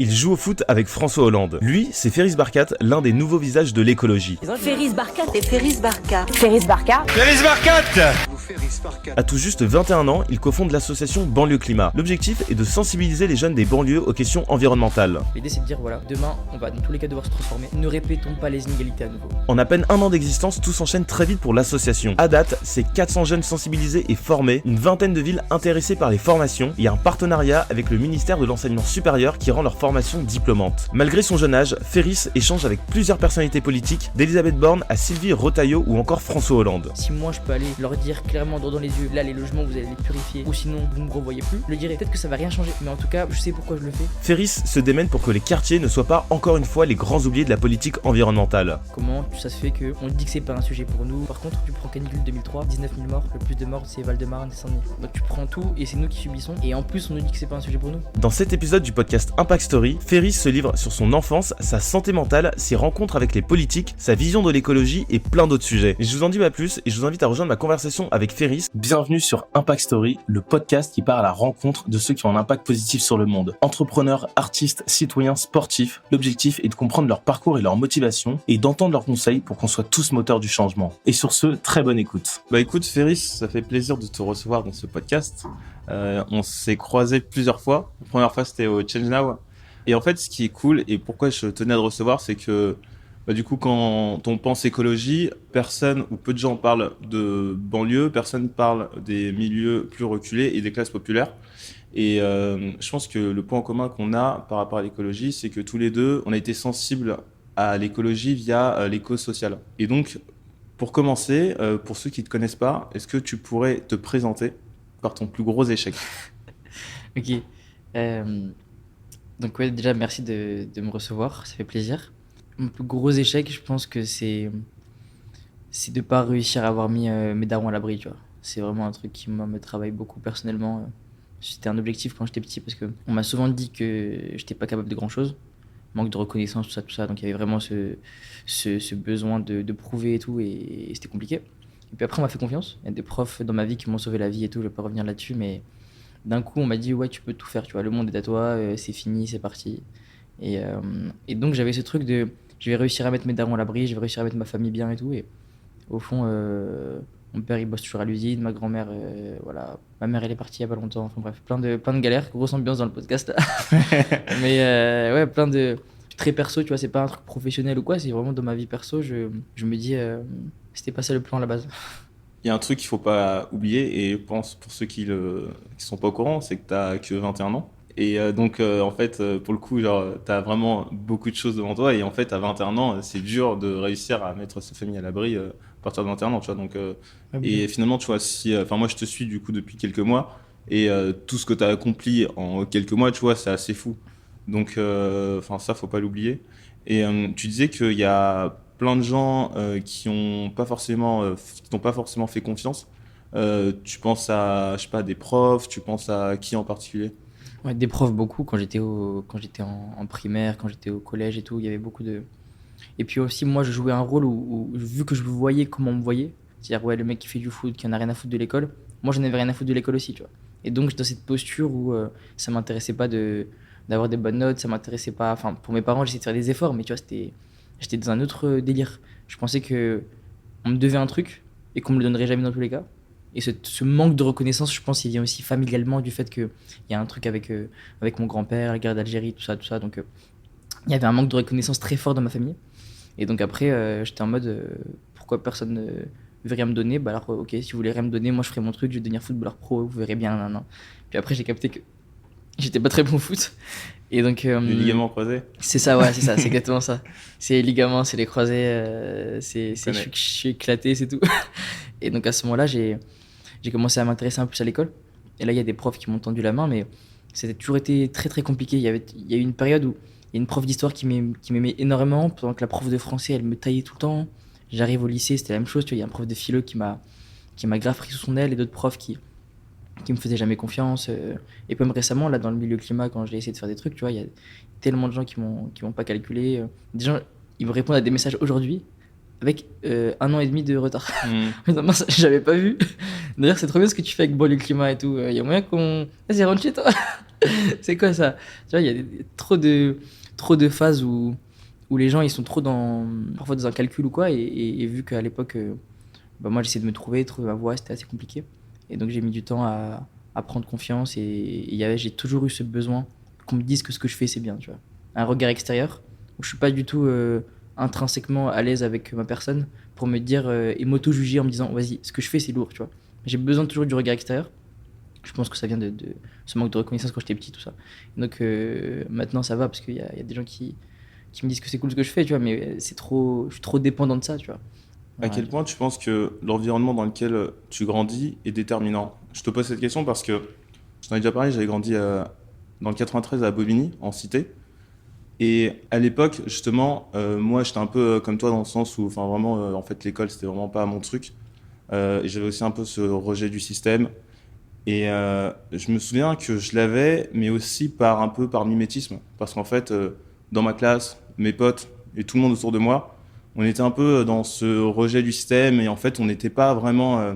Il joue au foot avec François Hollande. Lui, c'est Ferris Barkat, l'un des nouveaux visages de l'écologie. Ferris Barkat et Ferris Barkat. Ferris Barkat. Ferris Barkat. À tout juste 21 ans, il cofonde l'association Banlieue Climat. L'objectif est de sensibiliser les jeunes des banlieues aux questions environnementales. L'idée c'est de dire voilà, demain on va dans tous les cas devoir se transformer, ne répétons pas les inégalités à nouveau. En à peine un an d'existence, tout s'enchaîne très vite pour l'association. À date, c'est 400 jeunes sensibilisés et formés, une vingtaine de villes intéressées par les formations et un partenariat avec le ministère de l'Enseignement supérieur qui rend leur formation diplômante. Malgré son jeune âge, Ferris échange avec plusieurs personnalités politiques, d'Elisabeth Borne à Sylvie Retailleau ou encore François Hollande. Si moi je peux aller leur dire clairement droit dans les yeux, là les logements vous allez les purifier ou sinon vous me revoyez plus, je le dirais. Peut-être que ça va rien changer, mais en tout cas je sais pourquoi je le fais. Ferris se démène pour que les quartiers ne soient pas encore une fois les grands oubliés de la politique environnementale. Comment ça se fait qu'on dit que c'est pas un sujet pour nous. Par contre tu prends canicule 2003, 19 000 morts, le plus de morts c'est Val-de-Marne et Saint-Denis. Donc tu prends tout et c'est nous qui subissons et en plus on nous dit que c'est pas un sujet pour nous. Dans cet épisode du podcast Impact Story, Ferris se livre sur son enfance, sa santé mentale, ses rencontres avec les politiques, sa vision de l'écologie et plein d'autres sujets. Et je vous en dis pas plus et je vous invite à rejoindre ma conversation avec Ferris. Bienvenue sur Impact Story, le podcast qui part à la rencontre de ceux qui ont un impact positif sur le monde. Entrepreneurs, artistes, citoyens, sportifs, l'objectif est de comprendre leur parcours et leur motivation et d'entendre leurs conseils pour qu'on soit tous moteurs du changement. Et sur ce, très bonne écoute. Bah écoute Ferris, ça fait plaisir de te recevoir dans ce podcast. On s'est croisés plusieurs fois. La première fois c'était au Change Now. Et en fait ce qui est cool et pourquoi je tenais à te recevoir, c'est que du coup quand on pense écologie, personne ou peu de gens parlent de banlieue, personne parle des milieux plus reculés et des classes populaires. Et je pense que le point en commun qu'on a par rapport à l'écologie, c'est que tous les deux, on a été sensibles à l'écologie via l'éco-social. Et donc, pour commencer, pour ceux qui ne te connaissent pas, est-ce que tu pourrais te présenter par ton plus gros échec ? Ok. Donc ouais, déjà merci de me recevoir, ça fait plaisir. Mon plus gros échec, je pense que c'est de pas réussir à avoir mis mes darons à l'abri, tu vois. C'est vraiment un truc qui me travaille beaucoup personnellement. C'était un objectif quand j'étais petit parce que on m'a souvent dit que j'étais pas capable de grand chose, manque de reconnaissance, tout ça. Donc il y avait vraiment ce besoin de prouver et tout, et c'était compliqué. Et puis après on m'a fait confiance. Il y a des profs dans ma vie qui m'ont sauvé la vie et tout. Je vais pas revenir là-dessus, mais d'un coup on m'a dit ouais tu peux tout faire, tu vois. Le monde est à toi, c'est fini, c'est parti. Et donc j'avais ce truc de je vais réussir à mettre mes darons à l'abri, je vais réussir à mettre ma famille bien et tout. Et au fond, mon père il bosse toujours à l'usine, ma grand-mère, voilà, ma mère elle est partie il y a pas longtemps. Enfin bref, plein de galères, grosse ambiance dans le podcast. Mais ouais, plein de très perso, tu vois, c'est pas un truc professionnel ou quoi, c'est vraiment dans ma vie perso. Je me dis, c'était pas ça le plan à la base. Il y a un truc qu'il faut pas oublier, et je pense pour ceux qui sont pas au courant, c'est que t'as que 21 ans. Et donc en fait pour le coup genre t'as vraiment beaucoup de choses devant toi, et en fait à 21 ans c'est dur de réussir à mettre sa famille à l'abri à partir de 21 ans, tu vois. Donc et finalement tu vois, si moi je te suis du coup depuis quelques mois, et tout ce que t'as accompli en quelques mois, tu vois, c'est assez fou. Donc ça faut pas l'oublier. Et tu disais qu'il y a plein de gens qui t'ont pas forcément fait confiance. Tu penses à, je sais pas, des profs, tu penses à qui en particulier ? Ouais, des profs beaucoup, quand j'étais en primaire, quand j'étais au collège et tout, il y avait beaucoup de... Et puis aussi, moi, je jouais un rôle où vu que je voyais comment on me voyait, c'est-à-dire, ouais, le mec qui fait du foot, qui en a rien à foutre de l'école, moi, j'en avais rien à foutre de l'école aussi, tu vois. Et donc, j'étais dans cette posture où ça m'intéressait pas d'avoir des bonnes notes, ça m'intéressait pas... Enfin, pour mes parents, j'essayais de faire des efforts, mais tu vois, j'étais dans un autre délire. Je pensais que on me devait un truc et qu'on me le donnerait jamais dans tous les cas. Et ce manque de reconnaissance, je pense, il vient aussi familialement du fait qu'il y a un truc avec mon grand-père, la guerre d'Algérie, tout ça. Donc, il y avait un manque de reconnaissance très fort dans ma famille. Et donc après, j'étais en mode, pourquoi personne ne veut rien me donner ? Bah alors, ok, si vous voulez rien me donner, moi je ferai mon truc, je vais devenir footballeur pro, vous verrez bien. Nan. Puis après, j'ai capté que j'étais pas très bon au foot. Et donc, le ligament croisé ? C'est ça, ouais, c'est ça, c'est exactement ça. C'est les ligaments, c'est les croisés, je suis éclaté, c'est tout. Et donc à ce moment-là, j'ai commencé à m'intéresser un peu plus à l'école. Et là, il y a des profs qui m'ont tendu la main, mais c'était toujours été très très compliqué. Il y a eu une période où il y a une prof d'histoire qui m'aimait énormément, pendant que la prof de français, elle me taillait tout le temps. J'arrive au lycée, c'était la même chose. Tu vois, il y a un prof de philo qui m'a grave pris sous son aile, et d'autres profs qui me faisaient jamais confiance. Et même récemment, là, dans le milieu climat, quand j'ai essayé de faire des trucs, tu vois, il y a tellement de gens qui m'ont pas calculé. Des gens, ils me répondent à des messages aujourd'hui, avec 1 an et demi de retard. Non, ça, j'avais pas vu. D'ailleurs, c'est trop bien ce que tu fais avec le climat et tout. Il y a moyen qu'on... Vas-y, rentre chez toi. C'est quoi ça? Tu vois, il y a trop de phases où les gens ils sont trop parfois dans un calcul ou quoi, et vu qu'à l'époque, bah, moi j'essayais de me trouver ma voie, c'était assez compliqué. Et donc j'ai mis du temps à prendre confiance, j'ai toujours eu ce besoin qu'on me dise que ce que je fais c'est bien, tu vois. Un regard extérieur, où je suis pas du tout intrinsèquement à l'aise avec ma personne pour me dire et m'auto-juger en me disant vas-y, ce que je fais c'est lourd, tu vois. J'ai besoin toujours du regard extérieur. Je pense que ça vient de ce manque de reconnaissance quand j'étais petit, tout ça. Donc maintenant ça va parce qu'il y a des gens qui me disent que c'est cool ce que je fais, tu vois, mais je suis trop dépendant de ça, tu vois. À Ouais. quel point tu penses que l'environnement dans lequel tu grandis est déterminant? Je te pose cette question parce que, je t'en ai déjà parlé, j'avais grandi dans le 93 à Bobigny, en cité. Et à l'époque, justement, moi j'étais un peu comme toi dans le sens où, enfin vraiment, en fait, l'école c'était vraiment pas mon truc. Et j'avais aussi un peu ce rejet du système. Et je me souviens que je l'avais, mais aussi un peu par mimétisme. Parce qu'en fait, dans ma classe, mes potes et tout le monde autour de moi, on était un peu dans ce rejet du système et en fait, on n'était pas vraiment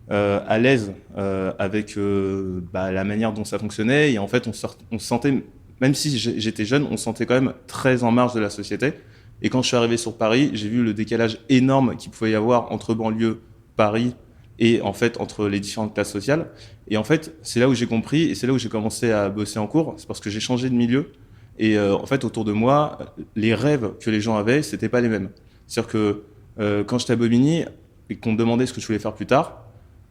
à l'aise avec la manière dont ça fonctionnait. Et en fait, on se sentait, même si j'étais jeune, on se sentait quand même très en marge de la société. Et quand je suis arrivé sur Paris, j'ai vu le décalage énorme qu'il pouvait y avoir entre banlieue, Paris et en fait entre les différentes classes sociales. Et en fait, c'est là où j'ai compris et c'est là où j'ai commencé à bosser en cours. C'est parce que j'ai changé de milieu. Et en fait, autour de moi, les rêves que les gens avaient, c'était pas les mêmes. C'est-à-dire que quand j'étais à Bobigny et qu'on me demandait ce que je voulais faire plus tard,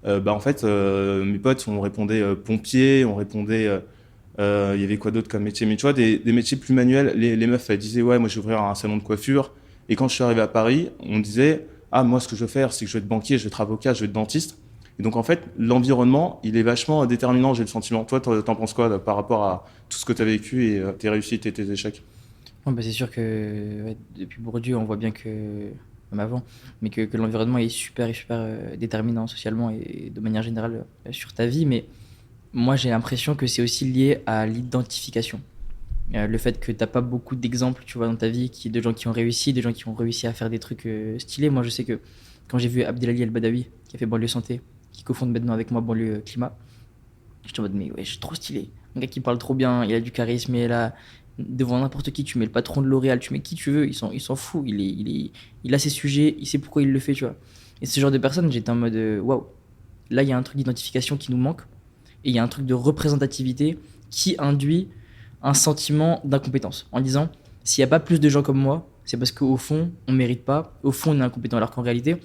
en fait, mes potes, on répondait pompier, on répondait. Il y avait quoi d'autre comme métier? Mais tu vois, des métiers plus manuels. Les meufs, elles disaient, ouais, moi, je vais ouvrir un salon de coiffure. Et quand je suis arrivé à Paris, on me disait, ah, moi, ce que je veux faire, c'est que je vais être banquier, je vais être avocat, je vais être dentiste. Et donc, en fait, l'environnement, il est vachement déterminant, j'ai le sentiment. Toi, t'en penses quoi là, par rapport à tout ce que tu as vécu et tes réussites et tes échecs? Ouais, bah, c'est sûr que ouais, depuis Bourdieu, on voit bien que, même avant, mais que l'environnement est super déterminant socialement et de manière générale sur ta vie. Mais moi, j'ai l'impression que c'est aussi lié à l'identification. Le fait que t'as pas beaucoup d'exemples, tu vois, dans ta vie, de gens qui ont réussi, des gens qui ont réussi à faire des trucs stylés. Moi, je sais que quand j'ai vu Abdelali El-Badawi, qui a fait Banlieue Santé, qui cofonde maintenant avec moi Banlieue Climat, j'étais en mode, mais ouais, je suis trop stylé. Un gars qui parle trop bien, il a du charisme, et là, devant n'importe qui, tu mets le patron de L'Oréal, tu mets qui tu veux, il s'en fout. Il a ses sujets, il sait pourquoi il le fait, tu vois. Et ce genre de personne, j'étais en mode, waouh, là, il y a un truc d'identification qui nous manque, et il y a un truc de représentativité qui induit un sentiment d'incompétence. En disant, s'il n'y a pas plus de gens comme moi, c'est parce qu'au fond, on ne mérite pas, au fond, on est incompétent. Alors qu'en réalité,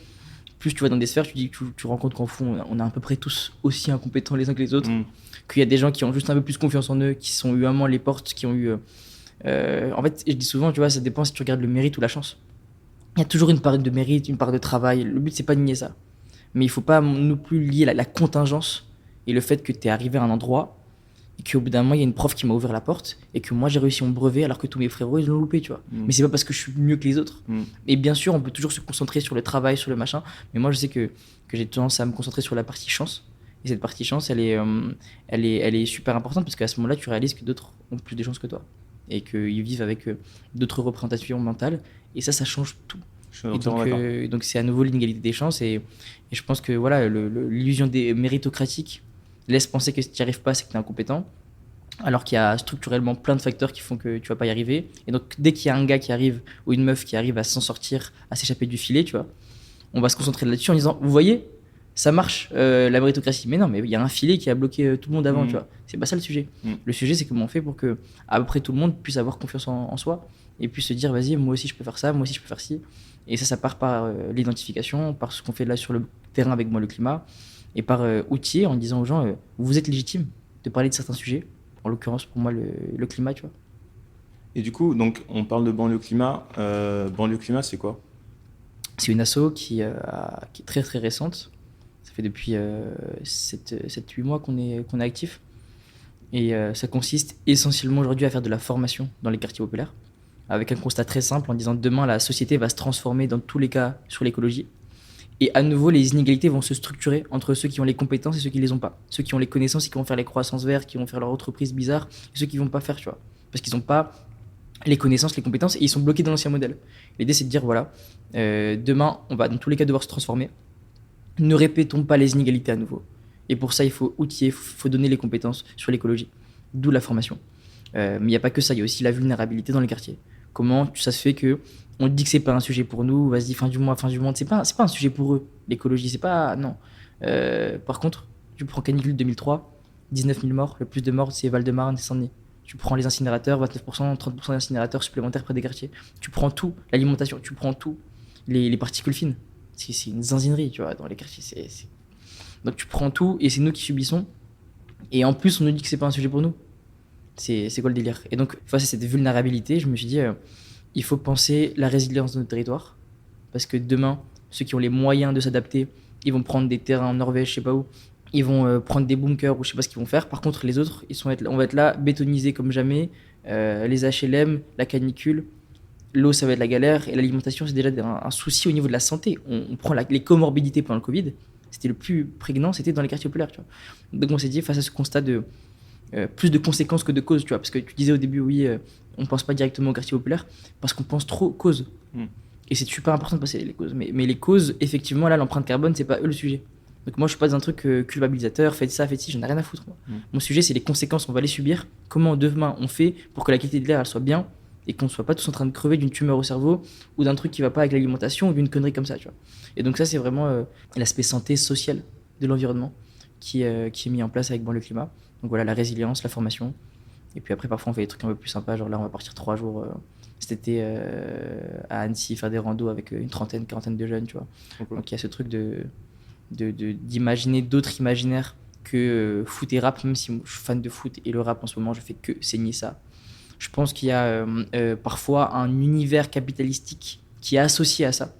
plus tu vas dans des sphères, tu rends compte qu'en fond, on est à peu près tous aussi incompétents les uns que les autres. Qu'il y a des gens qui ont juste un peu plus confiance en eux, qui sont eu vraiment les portes, qui ont eu. En fait, je dis souvent, tu vois, ça dépend si tu regardes le mérite ou la chance. Il y a toujours une part de mérite, une part de travail. Le but, c'est pas de nier ça. Mais il faut pas non plus lier la contingence et le fait que tu es arrivé à un endroit et qu'au bout d'un moment, il y a une prof qui m'a ouvert la porte et que moi, j'ai réussi mon brevet alors que tous mes frérots, ils l'ont loupé, tu vois. Mais c'est pas parce que je suis mieux que les autres. Et bien sûr, on peut toujours se concentrer sur le travail, sur le machin. Mais moi, je sais que j'ai tendance à me concentrer sur la partie chance. Et cette partie chance, elle est super importante parce qu'à ce moment-là, tu réalises que d'autres ont plus de chances que toi et qu'ils vivent avec d'autres représentations mentales. Et ça change tout. Je suis Et entièrement d'accord. donc c'est à nouveau l'inégalité des chances. Et je pense que voilà, l'illusion des méritocratique laisse penser que si tu n'y arrives pas, c'est que tu es incompétent. Alors qu'il y a structurellement plein de facteurs qui font que tu vas pas y arriver. Et donc dès qu'il y a un gars qui arrive ou une meuf qui arrive à s'en sortir, à s'échapper du filet, tu vois, on va se concentrer là-dessus en disant, vous voyez, ça marche la méritocratie. Mais non, mais il y a un filet qui a bloqué tout le monde avant, tu vois. C'est pas ça le sujet. Le sujet, c'est comment on fait pour que à peu près tout le monde puisse avoir confiance en soi et puisse se dire, vas-y, moi aussi je peux faire ça, moi aussi je peux faire ci. Et ça part par l'identification, par ce qu'on fait là sur le terrain avec moi, le climat, et par outiller en disant aux gens, vous êtes légitime de parler de certains sujets. En l'occurrence, pour moi, le climat, tu vois. Et du coup, donc, on parle de banlieue climat. Banlieue climat, c'est quoi? C'est une asso qui est très très récente. Ça fait depuis 7-8 mois qu'on est actif. Et ça consiste essentiellement aujourd'hui à faire de la formation dans les quartiers populaires, avec un constat très simple en disant demain la société va se transformer dans tous les cas sur l'écologie. Et à nouveau, les inégalités vont se structurer entre ceux qui ont les compétences et ceux qui les ont pas. Ceux qui ont les connaissances et qui vont faire les croissances vertes, qui vont faire leur entreprise bizarre, et ceux qui vont pas faire, tu vois. Parce qu'ils n'ont pas les connaissances, les compétences, et ils sont bloqués dans l'ancien modèle. L'idée, c'est de dire, voilà, demain, on va dans tous les cas devoir se transformer. Ne répétons pas les inégalités à nouveau. Et pour ça, il faut outiller, il faut donner les compétences sur l'écologie. d'où la formation. Mais il n'y a pas que ça, il y a aussi la vulnérabilité dans les quartiers. Comment ça se fait que on dit que c'est pas un sujet pour nous, vas-y, fin du monde, c'est pas un sujet pour eux, l'écologie, c'est pas, non. Par contre, tu prends canicule 2003, 19 000 morts, le plus de morts c'est Val-de-Marne et Saint-Denis. Tu prends les incinérateurs, 29%, 30% d'incinérateurs supplémentaires près des quartiers. Tu prends tout, l'alimentation, tu prends tout, les particules fines. C'est une zinzinerie, tu vois, dans les quartiers. Donc tu prends tout et c'est nous qui subissons. Et en plus, on nous dit que c'est pas un sujet pour nous. C'est quoi le délire? Et donc, face à cette vulnérabilité, je me suis dit, il faut penser la résilience de notre territoire. Parce que demain, ceux qui ont les moyens de s'adapter, ils vont prendre des terrains en Norvège, je sais pas où. Ils vont prendre des bunkers ou je sais pas ce qu'ils vont faire. Par contre, les autres, on va être là, bétonisés comme jamais. Les HLM, la canicule, l'eau, ça va être la galère. Et l'alimentation, c'est déjà un souci au niveau de la santé. On prend les comorbidités pendant le Covid. C'était le plus prégnant, c'était dans les quartiers populaires. Tu vois. Donc on s'est dit, face à ce constat de plus de conséquences que de causes, tu vois, parce que tu disais au début, oui, on ne pense pas directement aux quartiers populaires, parce qu'on pense trop aux causes. Et c'est super important de passer les causes. Mais les causes, effectivement, là, l'empreinte carbone, c'est pas eux le sujet. Donc moi, je suis pas dans un truc culpabilisateur, faites ça, faites ci, j'en ai rien à foutre. Mon sujet, c'est les conséquences, on va les subir. Comment demain on fait pour que la qualité de l'air elle soit bien et qu'on soit pas tous en train de crever d'une tumeur au cerveau ou d'un truc qui va pas avec l'alimentation ou d'une connerie comme ça, tu vois. Et donc ça, c'est vraiment l'aspect santé sociale de l'environnement qui est mis en place avec le climat. Donc voilà, la résilience, la formation. Et puis après, parfois, on fait des trucs un peu plus sympas. Genre là, on va partir 3 jours cet été à Annecy, faire des randos avec une trentaine, quarantaine de jeunes, tu vois. Okay. Donc il y a ce truc d'imaginer d'autres imaginaires que foot et rap, même si je suis fan de foot et le rap en ce moment, je fais que saigner ça. Je pense qu'il y a parfois un univers capitalistique qui est associé à ça.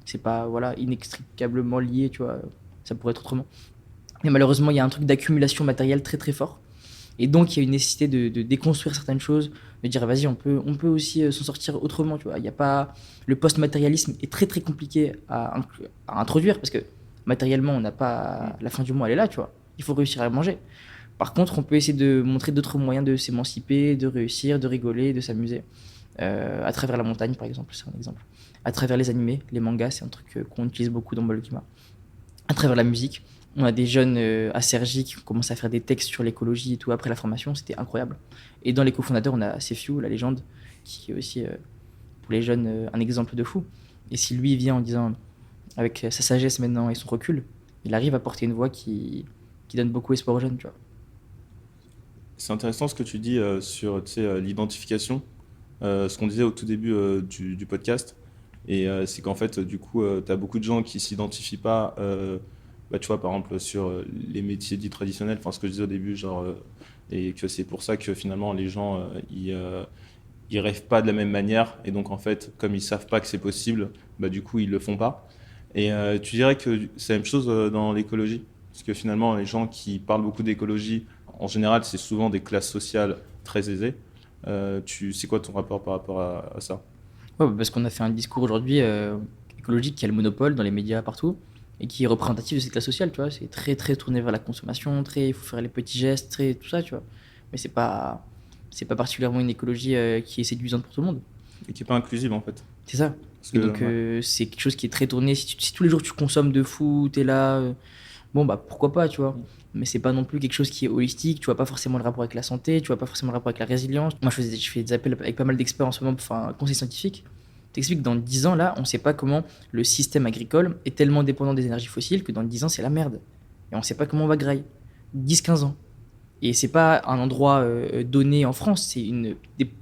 C'est pas inextricablement lié, tu vois. Ça pourrait être autrement. Mais malheureusement, il y a un truc d'accumulation matérielle très très fort. Et donc, il y a une nécessité de déconstruire certaines choses, de dire, vas-y, on peut aussi s'en sortir autrement, tu vois. Il y a pas... Le post-matérialisme est très très compliqué à introduire, parce que matériellement, on n'a pas... La fin du mois, elle est là, tu vois. Il faut réussir à manger. Par contre, on peut essayer de montrer d'autres moyens de s'émanciper, de réussir, de rigoler, de s'amuser. À travers la montagne, par exemple, c'est un exemple. À travers les animés, les mangas, c'est un truc qu'on utilise beaucoup dans le climat. À travers la musique. On a des jeunes à Cergy qui ont commencé à faire des textes sur l'écologie et tout après la formation, c'était incroyable. Et dans les cofondateurs, on a Sefiu, la légende, qui est aussi, pour les jeunes, un exemple de fou. Et si lui vient en disant, avec sa sagesse maintenant et son recul, il arrive à porter une voix qui donne beaucoup espoir aux jeunes, tu vois. C'est intéressant ce que tu dis sur l'identification, ce qu'on disait au tout début du podcast. Et c'est qu'en fait, du coup, tu as beaucoup de gens qui ne s'identifient pas... tu vois, par exemple, sur les métiers dits traditionnels, ce que je disais au début, et que c'est pour ça que finalement les gens, ils rêvent pas de la même manière. Et donc, en fait, comme ils savent pas que c'est possible, du coup, ils le font pas. Et tu dirais que c'est la même chose dans l'écologie? Parce que finalement, les gens qui parlent beaucoup d'écologie, en général, c'est souvent des classes sociales très aisées. C'est quoi ton rapport par rapport à ça? Ouais, parce qu'on a fait un discours aujourd'hui écologique qui a le monopole dans les médias partout. Et qui est représentatif de cette classe sociale, tu vois. C'est très, très tourné vers la consommation, il faut faire les petits gestes, tout ça, tu vois. Mais c'est pas particulièrement une écologie qui est séduisante pour tout le monde. Et qui n'est pas inclusive, en fait. C'est ça. Et donc, c'est quelque chose qui est très tourné. Si tous les jours tu consommes de fou, t'es là, pourquoi pas, tu vois. Mais c'est pas non plus quelque chose qui est holistique. Tu vois pas forcément le rapport avec la santé, tu vois pas forcément le rapport avec la résilience. Moi, je fais des appels avec pas mal d'experts en ce moment pour faire un conseil scientifique. T'expliques que dans 10 ans, là, on ne sait pas comment le système agricole est tellement dépendant des énergies fossiles que dans 10 ans, c'est la merde. Et on ne sait pas comment on va grailler. 10-15 ans. Et c'est pas un endroit donné en France, c'est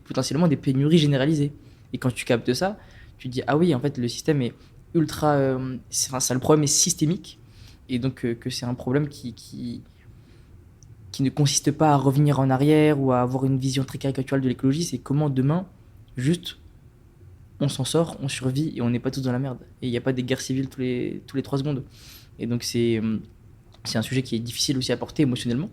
potentiellement des pénuries généralisées. Et quand tu captes ça, tu te dis, ah oui, en fait, le système est ultra... le problème est systémique. Et donc, que c'est un problème qui ne consiste pas à revenir en arrière ou à avoir une vision très caricaturale de l'écologie, c'est comment demain, juste... on s'en sort, on survit et on n'est pas tous dans la merde. Et il n'y a pas des guerres civiles tous les 3 secondes. Et donc c'est un sujet qui est difficile aussi à porter émotionnellement.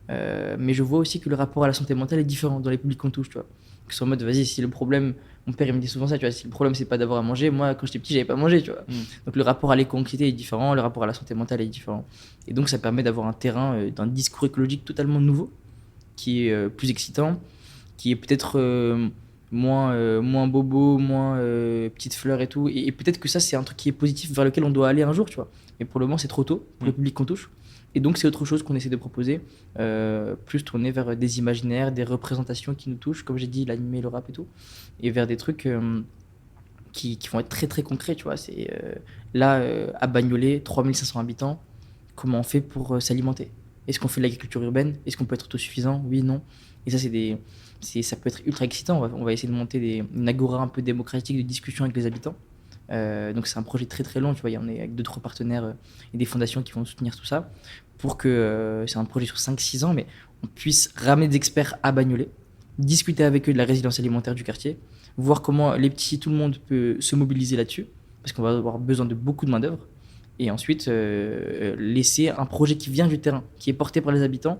Mais je vois aussi que le rapport à la santé mentale est différent dans les publics qu'on touche, tu vois. Que ce soit en mode, vas-y, si le problème, mon père il me dit souvent ça, tu vois, si le problème c'est pas d'avoir à manger, moi quand j'étais petit j'avais pas mangé, tu vois. Donc le rapport à l'éco-anxiété est différent, le rapport à la santé mentale est différent. Et donc ça permet d'avoir un terrain d'un discours écologique totalement nouveau, qui est plus excitant, qui est peut-être... moins bobo, moins petite fleur et tout. Et peut-être que ça, c'est un truc qui est positif vers lequel on doit aller un jour, tu vois. Mais pour le moment, c'est trop tôt pour le public qu'on touche. Et donc, c'est autre chose qu'on essaie de proposer, plus tourné vers des imaginaires, des représentations qui nous touchent, comme j'ai dit, l'animé, le rap et tout, et vers des trucs qui vont être très très concrets, tu vois. C'est là, à Bagnolet, 3500 habitants, comment on fait pour s'alimenter? Est-ce qu'on fait de l'agriculture urbaine? Est-ce qu'on peut être autosuffisant? Oui, non. Et ça, ça peut être ultra excitant. On va essayer de monter une agora un peu démocratique de discussion avec les habitants. Donc c'est un projet très très long, tu vois, on est avec 2-3 partenaires et des fondations qui vont soutenir tout ça pour que c'est un projet sur 5-6 ans, mais on puisse ramener des experts à Bagnolet, discuter avec eux de la résilience alimentaire du quartier, voir comment les petits, tout le monde peut se mobiliser là-dessus, parce qu'on va avoir besoin de beaucoup de main-d'œuvre, et ensuite laisser un projet qui vient du terrain, qui est porté par les habitants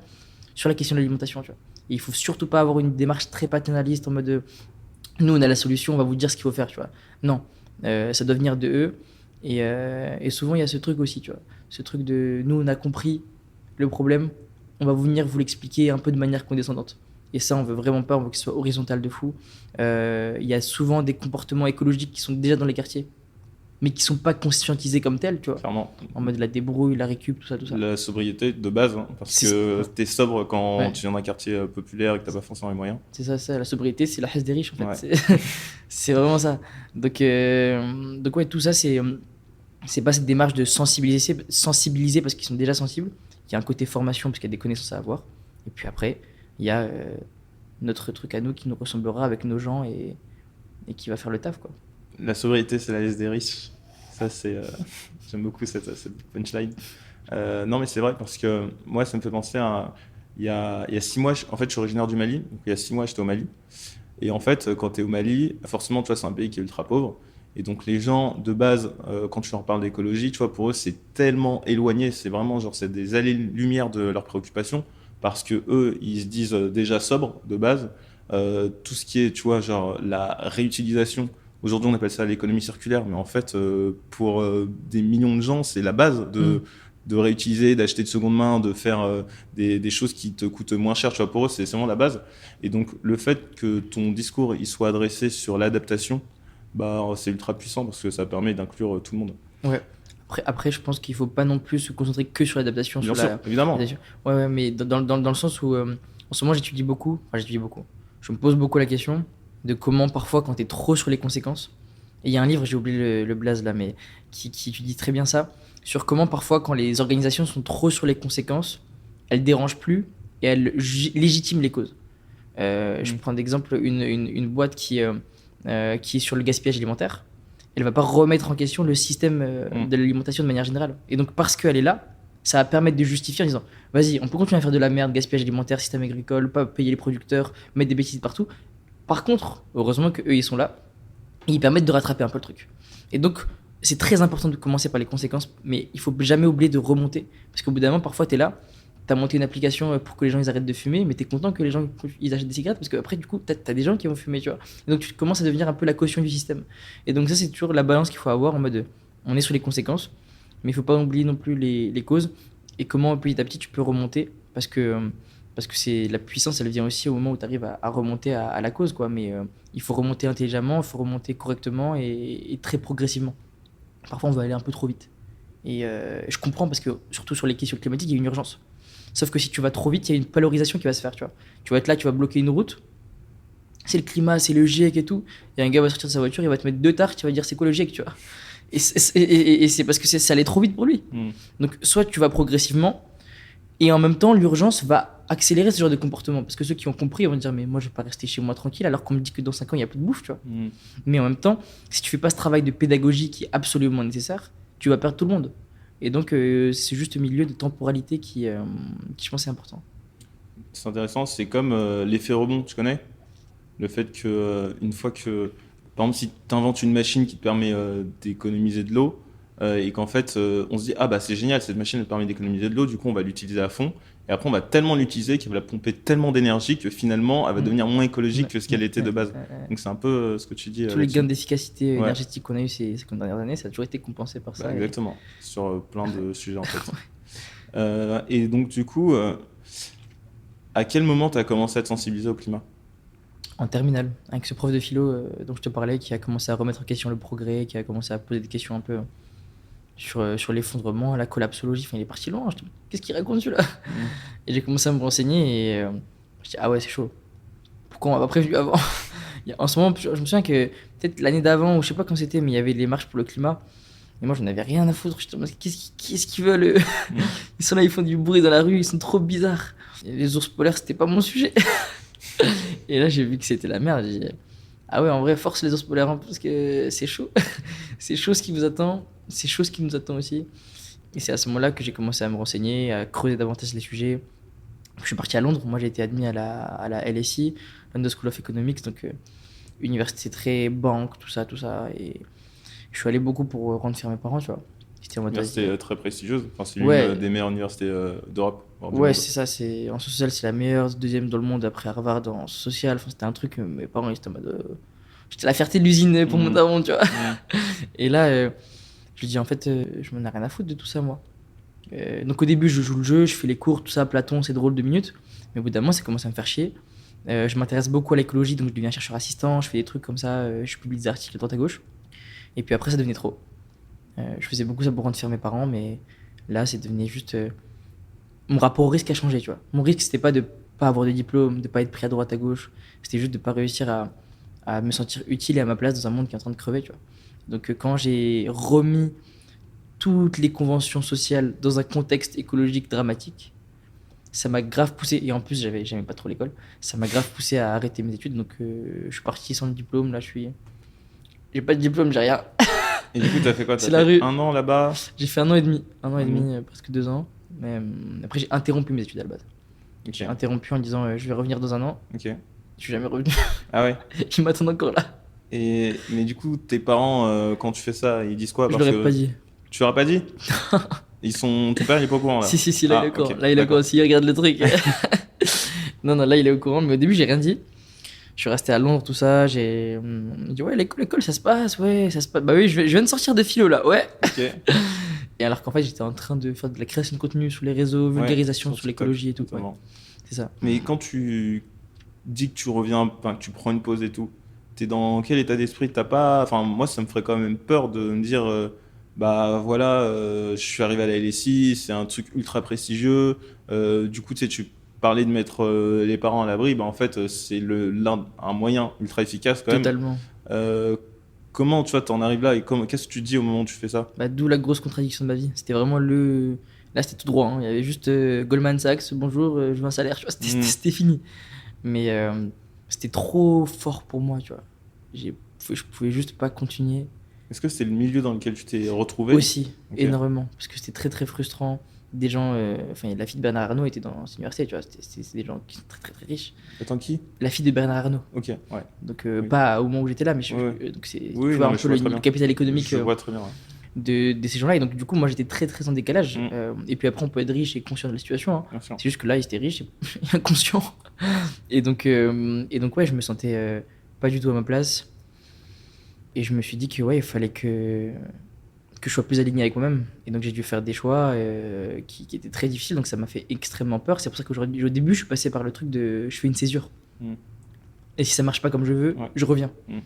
sur la question de l'alimentation, tu vois. Et il faut surtout pas avoir une démarche très paternaliste en mode nous on a la solution, on va vous dire ce qu'il faut faire, tu vois. Non. Ça doit venir de eux. Et souvent, il y a ce truc aussi, tu vois. Ce truc de nous, on a compris le problème, on va venir vous l'expliquer un peu de manière condescendante. Et ça, on veut vraiment pas, on veut que ce soit horizontal de fou. Il y a souvent des comportements écologiques qui sont déjà dans les quartiers, mais qui sont pas conscientisés comme tels, tu vois. Clairement. En mode la débrouille, la récup, tout ça, tout ça. La sobriété de base, hein, parce que t'es sobre quand tu viens d'un quartier populaire et que t'as pas forcément les moyens. C'est ça, la sobriété, c'est la hesse des riches, en fait. Ouais. C'est vraiment ça. Donc ouais, tout ça, c'est pas cette démarche de sensibiliser parce qu'ils sont déjà sensibles. Il y a un côté formation, parce qu'il y a des connaissances à avoir. Et puis après, il y a notre truc à nous qui nous ressemblera avec nos gens et qui va faire le taf, quoi. La sobriété, c'est la liste des riches. Ça, c'est. J'aime beaucoup cette punchline. Non, mais c'est vrai parce que moi, ça me fait penser à. Il y a 6 mois, en fait, je suis originaire du Mali. Donc, il y a 6 mois, j'étais au Mali. Et en fait, quand tu es au Mali, forcément, tu vois, c'est un pays qui est ultra pauvre. Et donc, les gens, de base, quand tu leur parles d'écologie, tu vois, pour eux, c'est tellement éloigné. C'est vraiment, genre, c'est des années-lumière de leurs préoccupations. Parce que eux, ils se disent déjà sobres, de base. Tout ce qui est, tu vois, genre, la réutilisation. Aujourd'hui, on appelle ça l'économie circulaire, mais en fait, pour des millions de gens, c'est la base de réutiliser, d'acheter de seconde main, de faire des choses qui te coûtent moins cher. Tu vois, pour eux, c'est vraiment la base. Et donc, le fait que ton discours il soit adressé sur l'adaptation, bah, c'est ultra puissant parce que ça permet d'inclure tout le monde. Ouais. Après, je pense qu'il faut pas non plus se concentrer que sur l'adaptation. Bien sûr, évidemment. Ouais, mais dans le sens où, en ce moment, j'étudie beaucoup. Je me pose beaucoup la question de comment parfois quand tu es trop sur les conséquences, et il y a un livre, j'ai oublié le blaze là, mais qui étudie très bien ça, sur comment parfois quand les organisations sont trop sur les conséquences, elles dérangent plus et elles légitiment les causes. Je prends d'exemple une boîte qui est sur le gaspillage alimentaire, elle va pas remettre en question le système de l'alimentation de manière générale. Et donc parce qu'elle est là, ça va permettre de justifier en disant vas-y, on peut continuer à faire de la merde, gaspillage alimentaire, système agricole, pas payer les producteurs, mettre des bêtises partout. Par contre, heureusement qu'eux, ils sont là, et ils permettent de rattraper un peu le truc. Et donc, c'est très important de commencer par les conséquences, mais il faut jamais oublier de remonter. Parce qu'au bout d'un moment, parfois, tu es là, tu as monté une application pour que les gens ils arrêtent de fumer, mais tu es content que les gens ils achètent des cigarettes, parce qu'après, du coup, tu as des gens qui vont fumer, tu vois. Et donc, tu commences à devenir un peu la caution du système. Et donc, ça, c'est toujours la balance qu'il faut avoir en mode, on est sur les conséquences, mais il faut pas oublier non plus les causes, et comment petit à petit tu peux remonter, parce que c'est la puissance, elle vient aussi au moment où tu arrives à remonter à la cause, quoi. Mais il faut remonter intelligemment, il faut remonter correctement et très progressivement. Parfois, on va aller un peu trop vite. Et je comprends parce que, surtout sur les questions climatiques, il y a une urgence. Sauf que si tu vas trop vite, il y a une polarisation qui va se faire, tu vois. Tu vas être là, tu vas bloquer une route. C'est le climat, c'est le GIEC et tout. Il y a un gars qui va sortir de sa voiture, il va te mettre 2 tartes, tu vas dire c'est quoi le GIEC, tu vois. Et c'est parce que ça allait trop vite pour lui. Donc, soit tu vas progressivement, et en même temps, l'urgence va accélérer ce genre de comportement. Parce que ceux qui ont compris vont dire mais moi je vais pas rester chez moi tranquille alors qu'on me dit que dans 5 ans il n'y a plus de bouffe, tu vois. Mais en même temps, si tu fais pas ce travail de pédagogie qui est absolument nécessaire, tu vas perdre tout le monde. Et donc c'est juste le milieu de temporalité qui je pense est important. C'est intéressant, c'est comme l'effet rebond, tu connais? Le fait que une fois que, par exemple, si tu inventes une machine qui te permet d'économiser de l'eau, et qu'en fait on se dit ah bah c'est génial, cette machine elle permet d'économiser de l'eau, du coup on va l'utiliser à fond, et après on va tellement l'utiliser qu'elle va pomper tellement d'énergie que finalement elle va devenir moins écologique que ce qu'elle était de base. Donc c'est un peu ce que tu dis. Tous les gains d'efficacité énergétique qu'on a eu ces 50 dernières années, ça a toujours été compensé par ça. Exactement, sur plein de sujets en fait. Et donc du coup, à quel moment tu as commencé à te sensibiliser au climat? En terminale, avec ce prof de philo dont je te parlais, qui a commencé à remettre en question le progrès, qui a commencé à poser des questions un peu sur l'effondrement, la collapsologie. Enfin, il est parti loin. Je dis, qu'est-ce qu'il raconte celui-là? Et j'ai commencé à me renseigner et je dis, ah ouais, c'est chaud. Pourquoi on m'a pas prévenu avant? En ce moment, je me souviens que peut-être l'année d'avant, ou je sais pas quand c'était, mais il y avait les marches pour le climat. Et moi, j'en avais rien à foutre. Je me disais, qu'est-ce qu'ils veulent eux? Ils sont là, ils font du bruit dans la rue, ils sont trop bizarres. Et les ours polaires, c'était pas mon sujet. Et là, j'ai vu que c'était la merde. J'ai dit, ah ouais, en vrai, force les ours polaires, hein, parce que c'est chaud. C'est chaud ce qui vous attend. C'est chaud ce qui nous attend aussi. Et c'est à ce moment-là que j'ai commencé à me renseigner, à creuser davantage les sujets. Je suis parti à Londres. Moi, j'ai été admis à la LSE, London School of Economics, donc université très banque, tout ça, tout ça. Et je suis allé beaucoup pour rendre fier mes parents, tu vois. C'était en mode, Université très prestigieuse. Enfin, c'est Ouais. l'une des meilleures universités d'Europe. voire du ouais, monde. c'est ça. En social, c'est la meilleure, deuxième dans le monde après Harvard en social. Enfin, c'était un truc, mes parents, ils étaient en mode. J'étais la fierté de l'usine pour mon daron, tu vois. Et là, je lui dis, en fait, je m'en ai rien à foutre de tout ça, moi. Donc au début, je joue le jeu, je fais les cours, tout ça, Platon, c'est drôle, 2 minutes. Mais au bout d'un moment, ça commence à me faire chier. Je m'intéresse beaucoup à l'écologie, donc je deviens chercheur assistant, je fais des trucs comme ça, je publie des articles à droite à gauche. Et puis après, ça devenait trop. Je faisais beaucoup ça pour rendre fier mes parents, mais là, c'est devenu juste. Mon rapport au risque a changé, tu vois. Mon risque, c'était pas de pas avoir de diplôme, de pas être pris à droite à gauche. C'était juste de pas réussir à me sentir utile et à ma place dans un monde qui est en train de crever, tu vois. Donc quand j'ai remis toutes les conventions sociales dans un contexte écologique dramatique, ça m'a grave poussé, et en plus j'aimais pas trop l'école, ça m'a grave poussé à arrêter mes études, donc je suis parti sans diplôme, là j'ai pas de diplôme, j'ai rien. Et du coup, t'as fait quoi? C'est T'as la fait rue. 1 an là-bas? J'ai fait 1 an et demi, presque 2 ans, mais après j'ai interrompu mes études à la base. Ok. J'ai interrompu en disant je vais revenir dans un an, Ok. je suis jamais revenu, Ah ouais. ils m'attendent encore là. Mais du coup, tes parents, quand tu fais ça, ils disent quoi? Je Parce leur ai que pas dit. tu leur as pas dit? Ton père, il est pas au courant là. Si, là il est au courant, ok, là il est au d'accord. courant, s'il regarde le truc. Non, là il est au courant, mais au début j'ai rien dit. Je suis resté à Londres, tout ça. J'ai dit, ouais, l'école, ça se passe, ouais, ça se passe. Bah oui, je viens de sortir de philo là, ouais. Ok. Et alors qu'en fait, j'étais en train de faire de la création de contenu sur les réseaux, vulgarisation sur sur TikTok, l'écologie et tout. Ouais, notamment. c'est ça. Mais quand tu dis que tu reviens, enfin, que tu prends une pause et tout, t'es dans quel état d'esprit? T'as pas. Enfin, moi, ça me ferait quand même peur de me dire, bah voilà, je suis arrivé à la LSI, c'est un truc ultra prestigieux. Du coup, tu sais, tu parlais de mettre les parents à l'abri, bah en fait, c'est un moyen ultra efficace quand même. Totalement. Comment tu vois, t'en arrives là et qu'est-ce que tu te dis au moment où tu fais ça? Bah, d'où la grosse contradiction de ma vie. C'était vraiment Là, c'était tout droit, hein. Il y avait juste Goldman Sachs, bonjour, je veux un salaire, tu vois, c'était fini. Mais c'était trop fort pour moi, tu vois. Je pouvais juste pas continuer. Est-ce que c'est le milieu dans lequel tu t'es retrouvé? Aussi, Ok. énormément, parce que c'était très très frustrant. Des gens, enfin, la fille de Bernard Arnault était dans cette université, tu vois, c'est des gens qui sont très très très riches. Attends, qui? La fille de Bernard Arnault, Ok, ouais. donc Oui. pas au moment où j'étais là, mais Ouais. donc c'est tu Oui, vois non, un mais je peu vois très le bien. capital économique Je vois très bien, ouais. de ces gens-là, et donc du coup, moi j'étais très très en décalage. Mm. Et puis après, on peut être riche et conscient de la situation, hein. Bien sûr. C'est juste que là, ils étaient riches et inconscients. Et donc, ouais, je me sentais pas du tout à ma place. Et je me suis dit que ouais, il fallait que je sois plus aligné avec moi-même. Et donc j'ai dû faire des choix qui étaient très difficiles, donc ça m'a fait extrêmement peur. C'est pour ça qu'aujourd'hui, au début, je suis passé par le truc de je fais une césure. Mm. Et si ça marche pas comme je veux, Ouais. je reviens. Mm.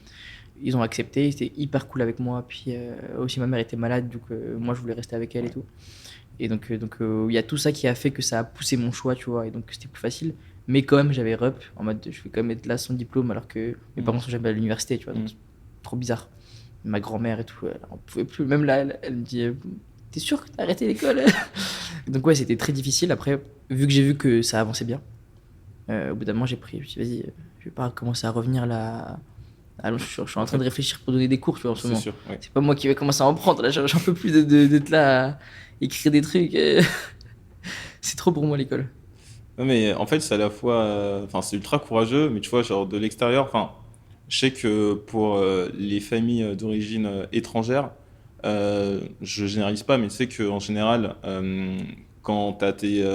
Ils ont accepté, ils étaient hyper cool avec moi. Puis aussi, ma mère était malade, donc moi, je voulais rester avec elle et tout. Et donc, il y a tout ça qui a fait que ça a poussé mon choix, tu vois. Et donc, c'était plus facile. Mais quand même, j'avais rep, en mode, je vais quand même être là sans diplôme, alors que mes parents sont jamais à l'université, tu vois. Donc, c'est trop bizarre. Ma grand-mère et tout, elle en pouvait plus. Même là, elle me dit, t'es sûr que t'as arrêté l'école? Donc, ouais, c'était très difficile. Après, vu que j'ai vu que ça avançait bien, au bout d'un moment, je me suis dit, vas-y, je vais pas commencer à revenir là. Alors, je suis en train de réfléchir pour donner des cours, tu vois, en ce C'est moment. sûr, ouais. C'est pas moi qui vais commencer à en prendre. Là, j'en peux plus d'être là à écrire des trucs. C'est trop pour moi, l'école. Ouais, mais en fait, c'est à la fois, enfin, c'est ultra courageux, mais tu vois, genre de l'extérieur, enfin, je sais que pour les familles d'origine étrangère, je généralise pas, mais tu sais qu'en général, quand t'as tes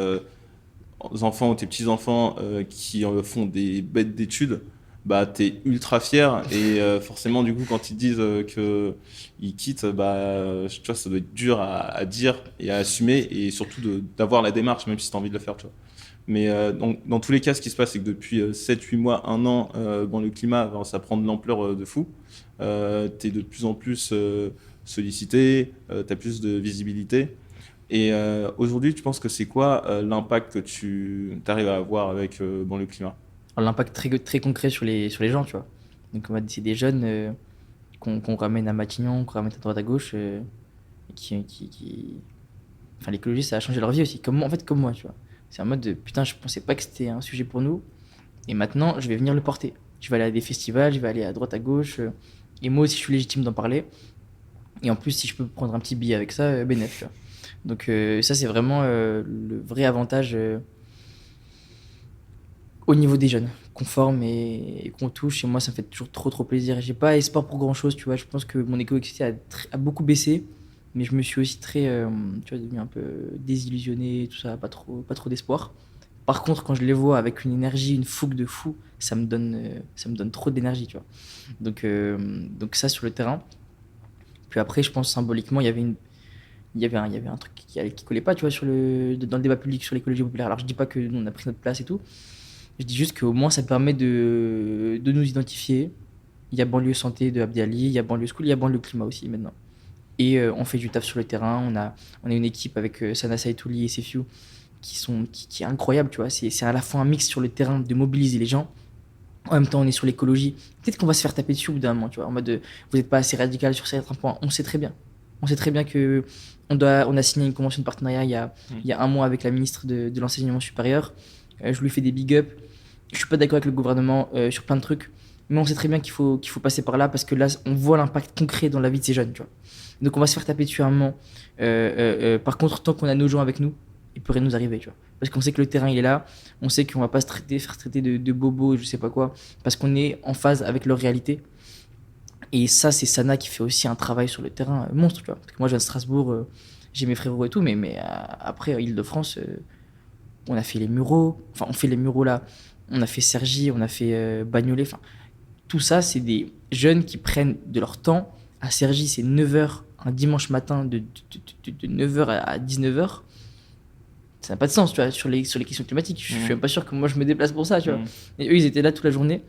enfants ou tes petits-enfants qui font des bêtes d'études, bah t'es ultra fier et forcément du coup quand ils disent qu'ils quittent, bah tu vois, ça doit être dur à dire et à assumer et surtout d'avoir la démarche même si t'as envie de le faire, tu vois. Mais dans tous les cas, ce qui se passe, c'est que depuis 7-8 mois, 1 an, bon, le climat, ça prend de l'ampleur de fou. Tu es de plus en plus sollicité, tu as plus de visibilité. Et aujourd'hui, tu penses que c'est quoi l'impact que tu arrives à avoir avec bon, le climat? Alors, l'impact très, très concret sur les gens, tu vois. Donc, c'est des jeunes qu'on ramène à Matignon, qu'on ramène à droite à gauche, Enfin, l'écologie, ça a changé leur vie aussi. Comme moi, en fait, comme moi, tu vois. C'est un mode de putain, je pensais pas que c'était un sujet pour nous. Et maintenant, je vais venir le porter. Je vais aller à des festivals, je vais aller à droite à gauche. Et moi aussi, je suis légitime d'en parler. Et en plus, si je peux prendre un petit billet avec ça, bénéf, tu vois. Donc, ça, c'est vraiment le vrai avantage au niveau des jeunes qu'on forme et qu'on touche. Et moi, ça me fait toujours trop, trop plaisir. J'ai pas espoir pour grand chose, tu vois. Je pense que mon éco-anxiété a beaucoup baissé. Mais je me suis aussi très, tu vois, devenu un peu désillusionné, tout ça, pas trop d'espoir. Par contre, quand je les vois avec une énergie, une fougue de fou, ça me donne trop d'énergie, tu vois. Donc ça sur le terrain. Puis après, je pense symboliquement, il y avait un truc qui collait pas, tu vois, dans le débat public sur l'écologie populaire. Alors je dis pas que nous on a pris notre place et tout. Je dis juste qu'au moins ça permet de nous identifier. Il y a banlieue santé de Abdi Ali, il y a banlieue school, il y a banlieue climat aussi maintenant. Et on fait du taf sur le terrain. On a une équipe avec Sana Saitouli et Sefiu qui est incroyable, tu vois. C'est à la fois un mix sur le terrain de mobiliser les gens. En même temps, on est sur l'écologie. Peut-être qu'on va se faire taper dessus au bout d'un moment, tu vois. En mode, vous n'êtes pas assez radical sur certains points. On sait très bien. On sait très bien que on a signé une convention de partenariat il y a un mois avec la ministre de l'enseignement supérieur. Je lui fais des big up. Je suis pas d'accord avec le gouvernement sur plein de trucs. Mais on sait très bien qu'il faut passer par là parce que là, on voit l'impact concret dans la vie de ces jeunes, tu vois. Donc on va se faire taper dessus à un moment. Par contre, tant qu'on a nos gens avec nous, il peut rien nous arriver, tu vois. Parce qu'on sait que le terrain, il est là. On sait qu'on va pas faire traiter de bobos, je sais pas quoi. Parce qu'on est en phase avec leur réalité. Et ça, c'est Sana qui fait aussi un travail sur le terrain monstre, tu vois. Parce que moi, je viens de Strasbourg, j'ai mes frérots et tout. Mais après, Île-de-France, on a fait les muraux. Enfin, on fait les muraux là. On a fait Cergy, on a fait Bagnolet. Enfin, tout ça, c'est des jeunes qui prennent de leur temps. À Cergy, c'est 9h, un dimanche matin, de 9h à 19h. Ça n'a pas de sens, tu vois, sur les questions climatiques. Je suis même pas sûr que moi, je me déplace pour ça, tu vois. Et eux, ils étaient là toute la journée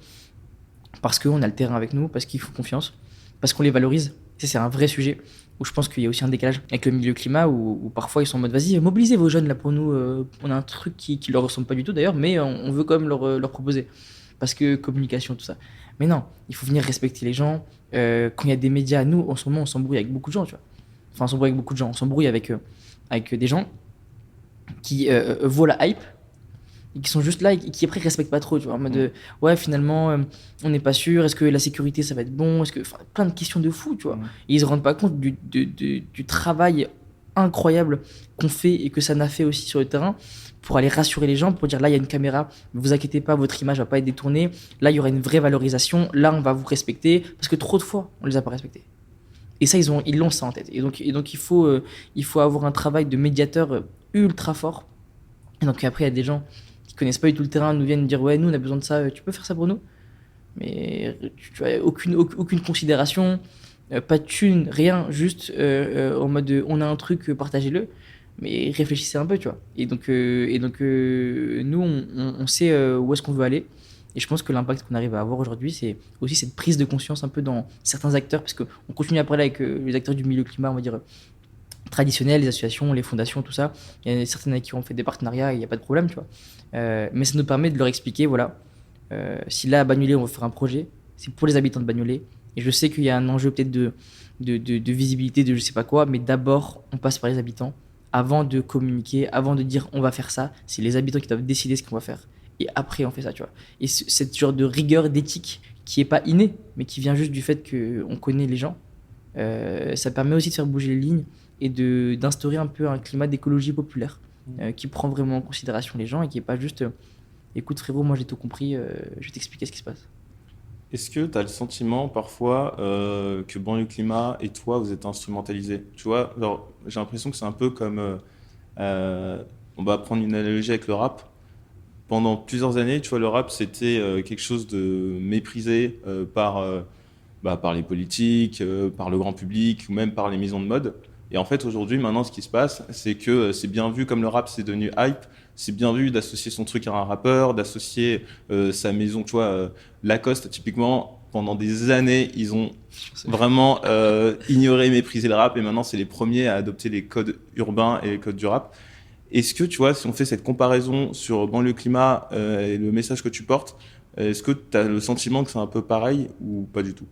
parce qu'on a le terrain avec nous, parce qu'ils font confiance, parce qu'on les valorise. Ça, c'est un vrai sujet où je pense qu'il y a aussi un décalage avec le milieu climat où parfois, ils sont en mode, vas-y, mobilisez vos jeunes là pour nous. On a un truc qui leur ressemble pas du tout d'ailleurs, mais on veut quand même leur proposer. Parce que communication, tout ça. Mais non, il faut venir respecter les gens. Quand il y a des médias, nous, en ce moment, on s'embrouille avec beaucoup de gens, tu vois. Enfin, on s'embrouille avec beaucoup de gens. On s'embrouille avec des gens qui voient la hype et qui sont juste là et qui après respectent pas trop, tu vois. En mode, ouais, finalement, on n'est pas sûr. Est-ce que la sécurité, ça va être bon? Enfin, plein de questions de fou, tu vois. Et ils se rendent pas compte du travail incroyable qu'on fait et que ça n'a fait aussi sur le terrain pour aller rassurer les gens, pour dire là il y a une caméra, ne vous inquiétez pas, votre image va pas être détournée, là il y aura une vraie valorisation, là on va vous respecter, parce que trop de fois on les a pas respectés. Et ça ils l'ont ça en tête. Et donc il faut avoir un travail de médiateur ultra fort. Et donc après il y a des gens qui connaissent pas du tout le terrain, nous viennent dire ouais nous on a besoin de ça, tu peux faire ça pour nous? Mais tu vois, aucune considération, pas de thune, rien, juste en mode on a un truc, partagez-le. Mais réfléchissez un peu, tu vois. Et donc, nous, on sait où est-ce qu'on veut aller. Et je pense que l'impact qu'on arrive à avoir aujourd'hui, c'est aussi cette prise de conscience un peu dans certains acteurs, parce qu'on continue à parler avec les acteurs du milieu climat, on va dire, traditionnels, les associations, les fondations, tout ça. Il y en a certaines avec qui on fait des partenariats, il n'y a pas de problème, tu vois. Mais ça nous permet de leur expliquer, voilà, si là, à Bagnolet, on veut faire un projet, c'est pour les habitants de Bagnolet. Et je sais qu'il y a un enjeu peut-être de visibilité, de je sais pas quoi, mais d'abord, on passe par les habitants. Avant de communiquer, avant de dire on va faire ça, c'est les habitants qui doivent décider ce qu'on va faire. Et après, on fait ça, tu vois. Et cette genre de rigueur, d'éthique, qui est pas innée, mais qui vient juste du fait qu'on connaît les gens, ça permet aussi de faire bouger les lignes et d'instaurer un peu un climat d'écologie populaire qui prend vraiment en considération les gens et qui est pas juste écoute frérot, moi j'ai tout compris, je vais t'expliquer ce qui se passe. Est-ce que tu as le sentiment parfois que Banlieue Climat et toi, vous êtes instrumentalisés? Tu vois, alors, j'ai l'impression que c'est un peu comme, on va prendre une analogie avec le rap. Pendant plusieurs années, tu vois, le rap, c'était quelque chose de méprisé par les politiques, par le grand public ou même par les maisons de mode. Et en fait, aujourd'hui, maintenant, ce qui se passe, c'est que c'est bien vu comme le rap, c'est devenu hype. c'est bien vu d'associer son truc à un rappeur, d'associer sa maison, tu vois, Lacoste, typiquement, pendant des années, ils ont vraiment ignoré, méprisé le rap, et maintenant, c'est les premiers à adopter les codes urbains et les codes du rap. Est-ce que, tu vois, si on fait cette comparaison sur Banlieue Climat et le message que tu portes, est-ce que tu as le sentiment que c'est un peu pareil ou pas du tout?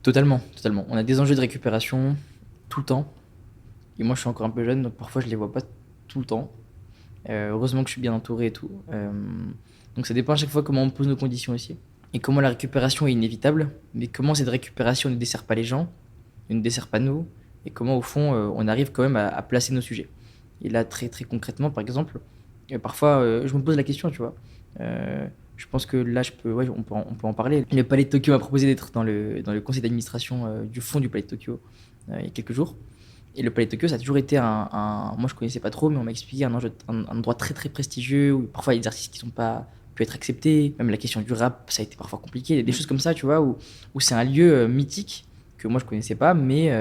Totalement, totalement. On a des enjeux de récupération tout le temps. Et moi, je suis encore un peu jeune, donc parfois, je les vois pas tout le temps. Heureusement que je suis bien entouré et tout. Donc ça dépend à chaque fois comment on pose nos conditions aussi. Et comment la récupération est inévitable, mais comment cette récupération ne dessert pas les gens, ne dessert pas nous, et comment au fond on arrive quand même à placer nos sujets. Et là, très très concrètement, par exemple, parfois je me pose la question, tu vois. Je pense que là, on peut en parler. Le Palais de Tokyo m'a proposé d'être dans le conseil d'administration du fond du Palais de Tokyo il y a quelques jours. Et le Palais de Tokyo, ça a toujours été moi je connaissais pas trop, mais on m'a expliqué un endroit très très prestigieux, où parfois il y a des artistes qui sont pas pu être acceptés. Même la question du rap, ça a été parfois compliqué. Il y a des choses comme ça, tu vois, où c'est un lieu mythique que moi je connaissais pas, mais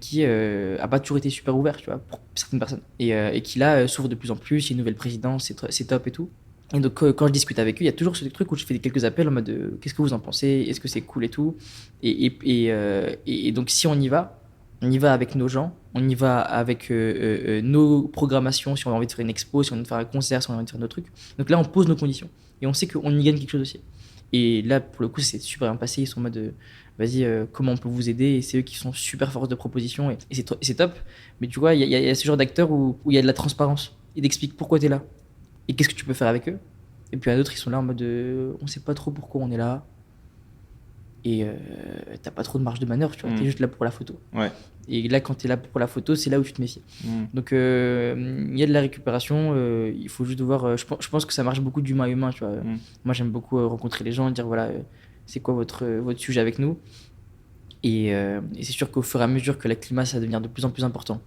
qui a pas toujours été super ouvert, tu vois, pour certaines personnes. Et qui là s'ouvre de plus en plus, il y a une nouvelle présidence, c'est top et tout. Et donc quand je discute avec eux, il y a toujours ce truc où je fais quelques appels en mode qu'est-ce que vous en pensez, est-ce que c'est cool et tout. Et donc si on y va avec nos gens, on y va avec nos programmations, si on a envie de faire une expo, si on a envie de faire un concert, si on a envie de faire nos trucs. Donc là, on pose nos conditions. Et on sait qu'on y gagne quelque chose aussi. Et là, pour le coup, c'est super bien passé. Ils sont en mode, vas-y, comment on peut vous aider? Et c'est eux qui sont super force de proposition. Et c'est top. Mais tu vois, il y a ce genre d'acteurs où il y a de la transparence. Ils t'expliquent pourquoi tu es là. Et qu'est-ce que tu peux faire avec eux. Et puis il y en a d'autres, ils sont là en mode, on sait pas trop pourquoi on est là. Et t'as pas trop de marge de manœuvre, tu vois, t'es juste là pour la photo. Ouais. Et là, quand t'es là pour la photo, c'est là où tu te méfies. Donc, il y a de la récupération, il faut juste voir. Je pense que ça marche beaucoup d'humain à humain, tu vois. Moi, j'aime beaucoup rencontrer les gens, dire voilà, c'est quoi votre sujet avec nous. Et c'est sûr qu'au fur et à mesure que le climat, ça va devenir de plus en plus important,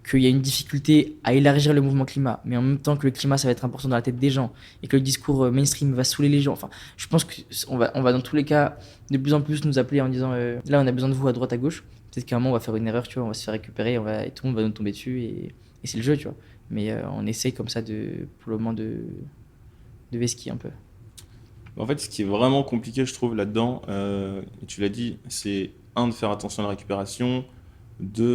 qu'il y a une difficulté à élargir le mouvement climat, mais en même temps que le climat, ça va être important dans la tête des gens, et que le discours mainstream va saouler les gens. Enfin, je pense qu'on va dans tous les cas de plus en plus nous appeler en disant là, on a besoin de vous à droite, à gauche. Peut-être qu'à un moment, on va faire une erreur, tu vois, on va se faire récupérer, et tout le monde va nous tomber dessus, et c'est le jeu, tu vois. Mais on essaye comme ça, pour le moment, de vesquiller un peu. En fait, ce qui est vraiment compliqué, je trouve, là-dedans, et tu l'as dit, c'est de faire attention à la récupération,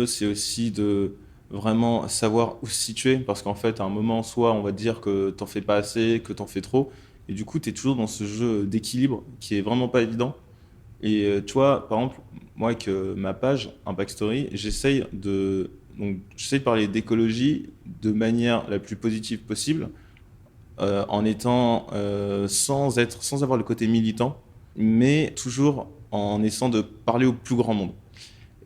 c'est aussi de vraiment savoir où se situer, parce qu'en fait, à un moment, soit on va te dire que t'en fais pas assez, que t'en fais trop, et du coup, t'es toujours dans ce jeu d'équilibre qui est vraiment pas évident. Et tu vois, par exemple, moi, avec ma page Impact Story, j'essaye de parler d'écologie de manière la plus positive possible, en étant sans avoir le côté militant, mais toujours en essayant de parler au plus grand nombre.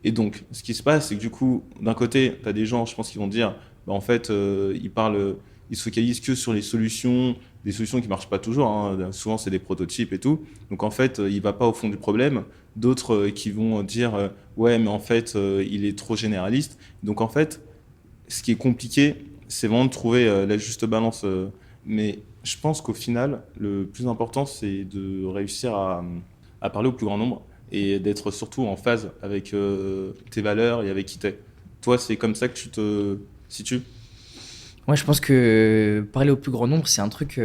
Et donc, ce qui se passe, c'est que du coup, d'un côté, tu as des gens, je pense, qui vont dire, bah, en fait, ils se focalisent que sur les solutions, des solutions qui marchent pas toujours, hein. Souvent, c'est des prototypes et tout. Donc, en fait, il va pas au fond du problème. D'autres qui vont dire, ouais, mais en fait, il est trop généraliste. Donc, en fait, ce qui est compliqué, c'est vraiment de trouver la juste balance. Mais je pense qu'au final, le plus important, c'est de réussir à parler au plus grand nombre et d'être surtout en phase avec tes valeurs et avec qui t'es. Toi, c'est comme ça que tu te situes? Moi, je pense que parler au plus grand nombre, c'est un truc.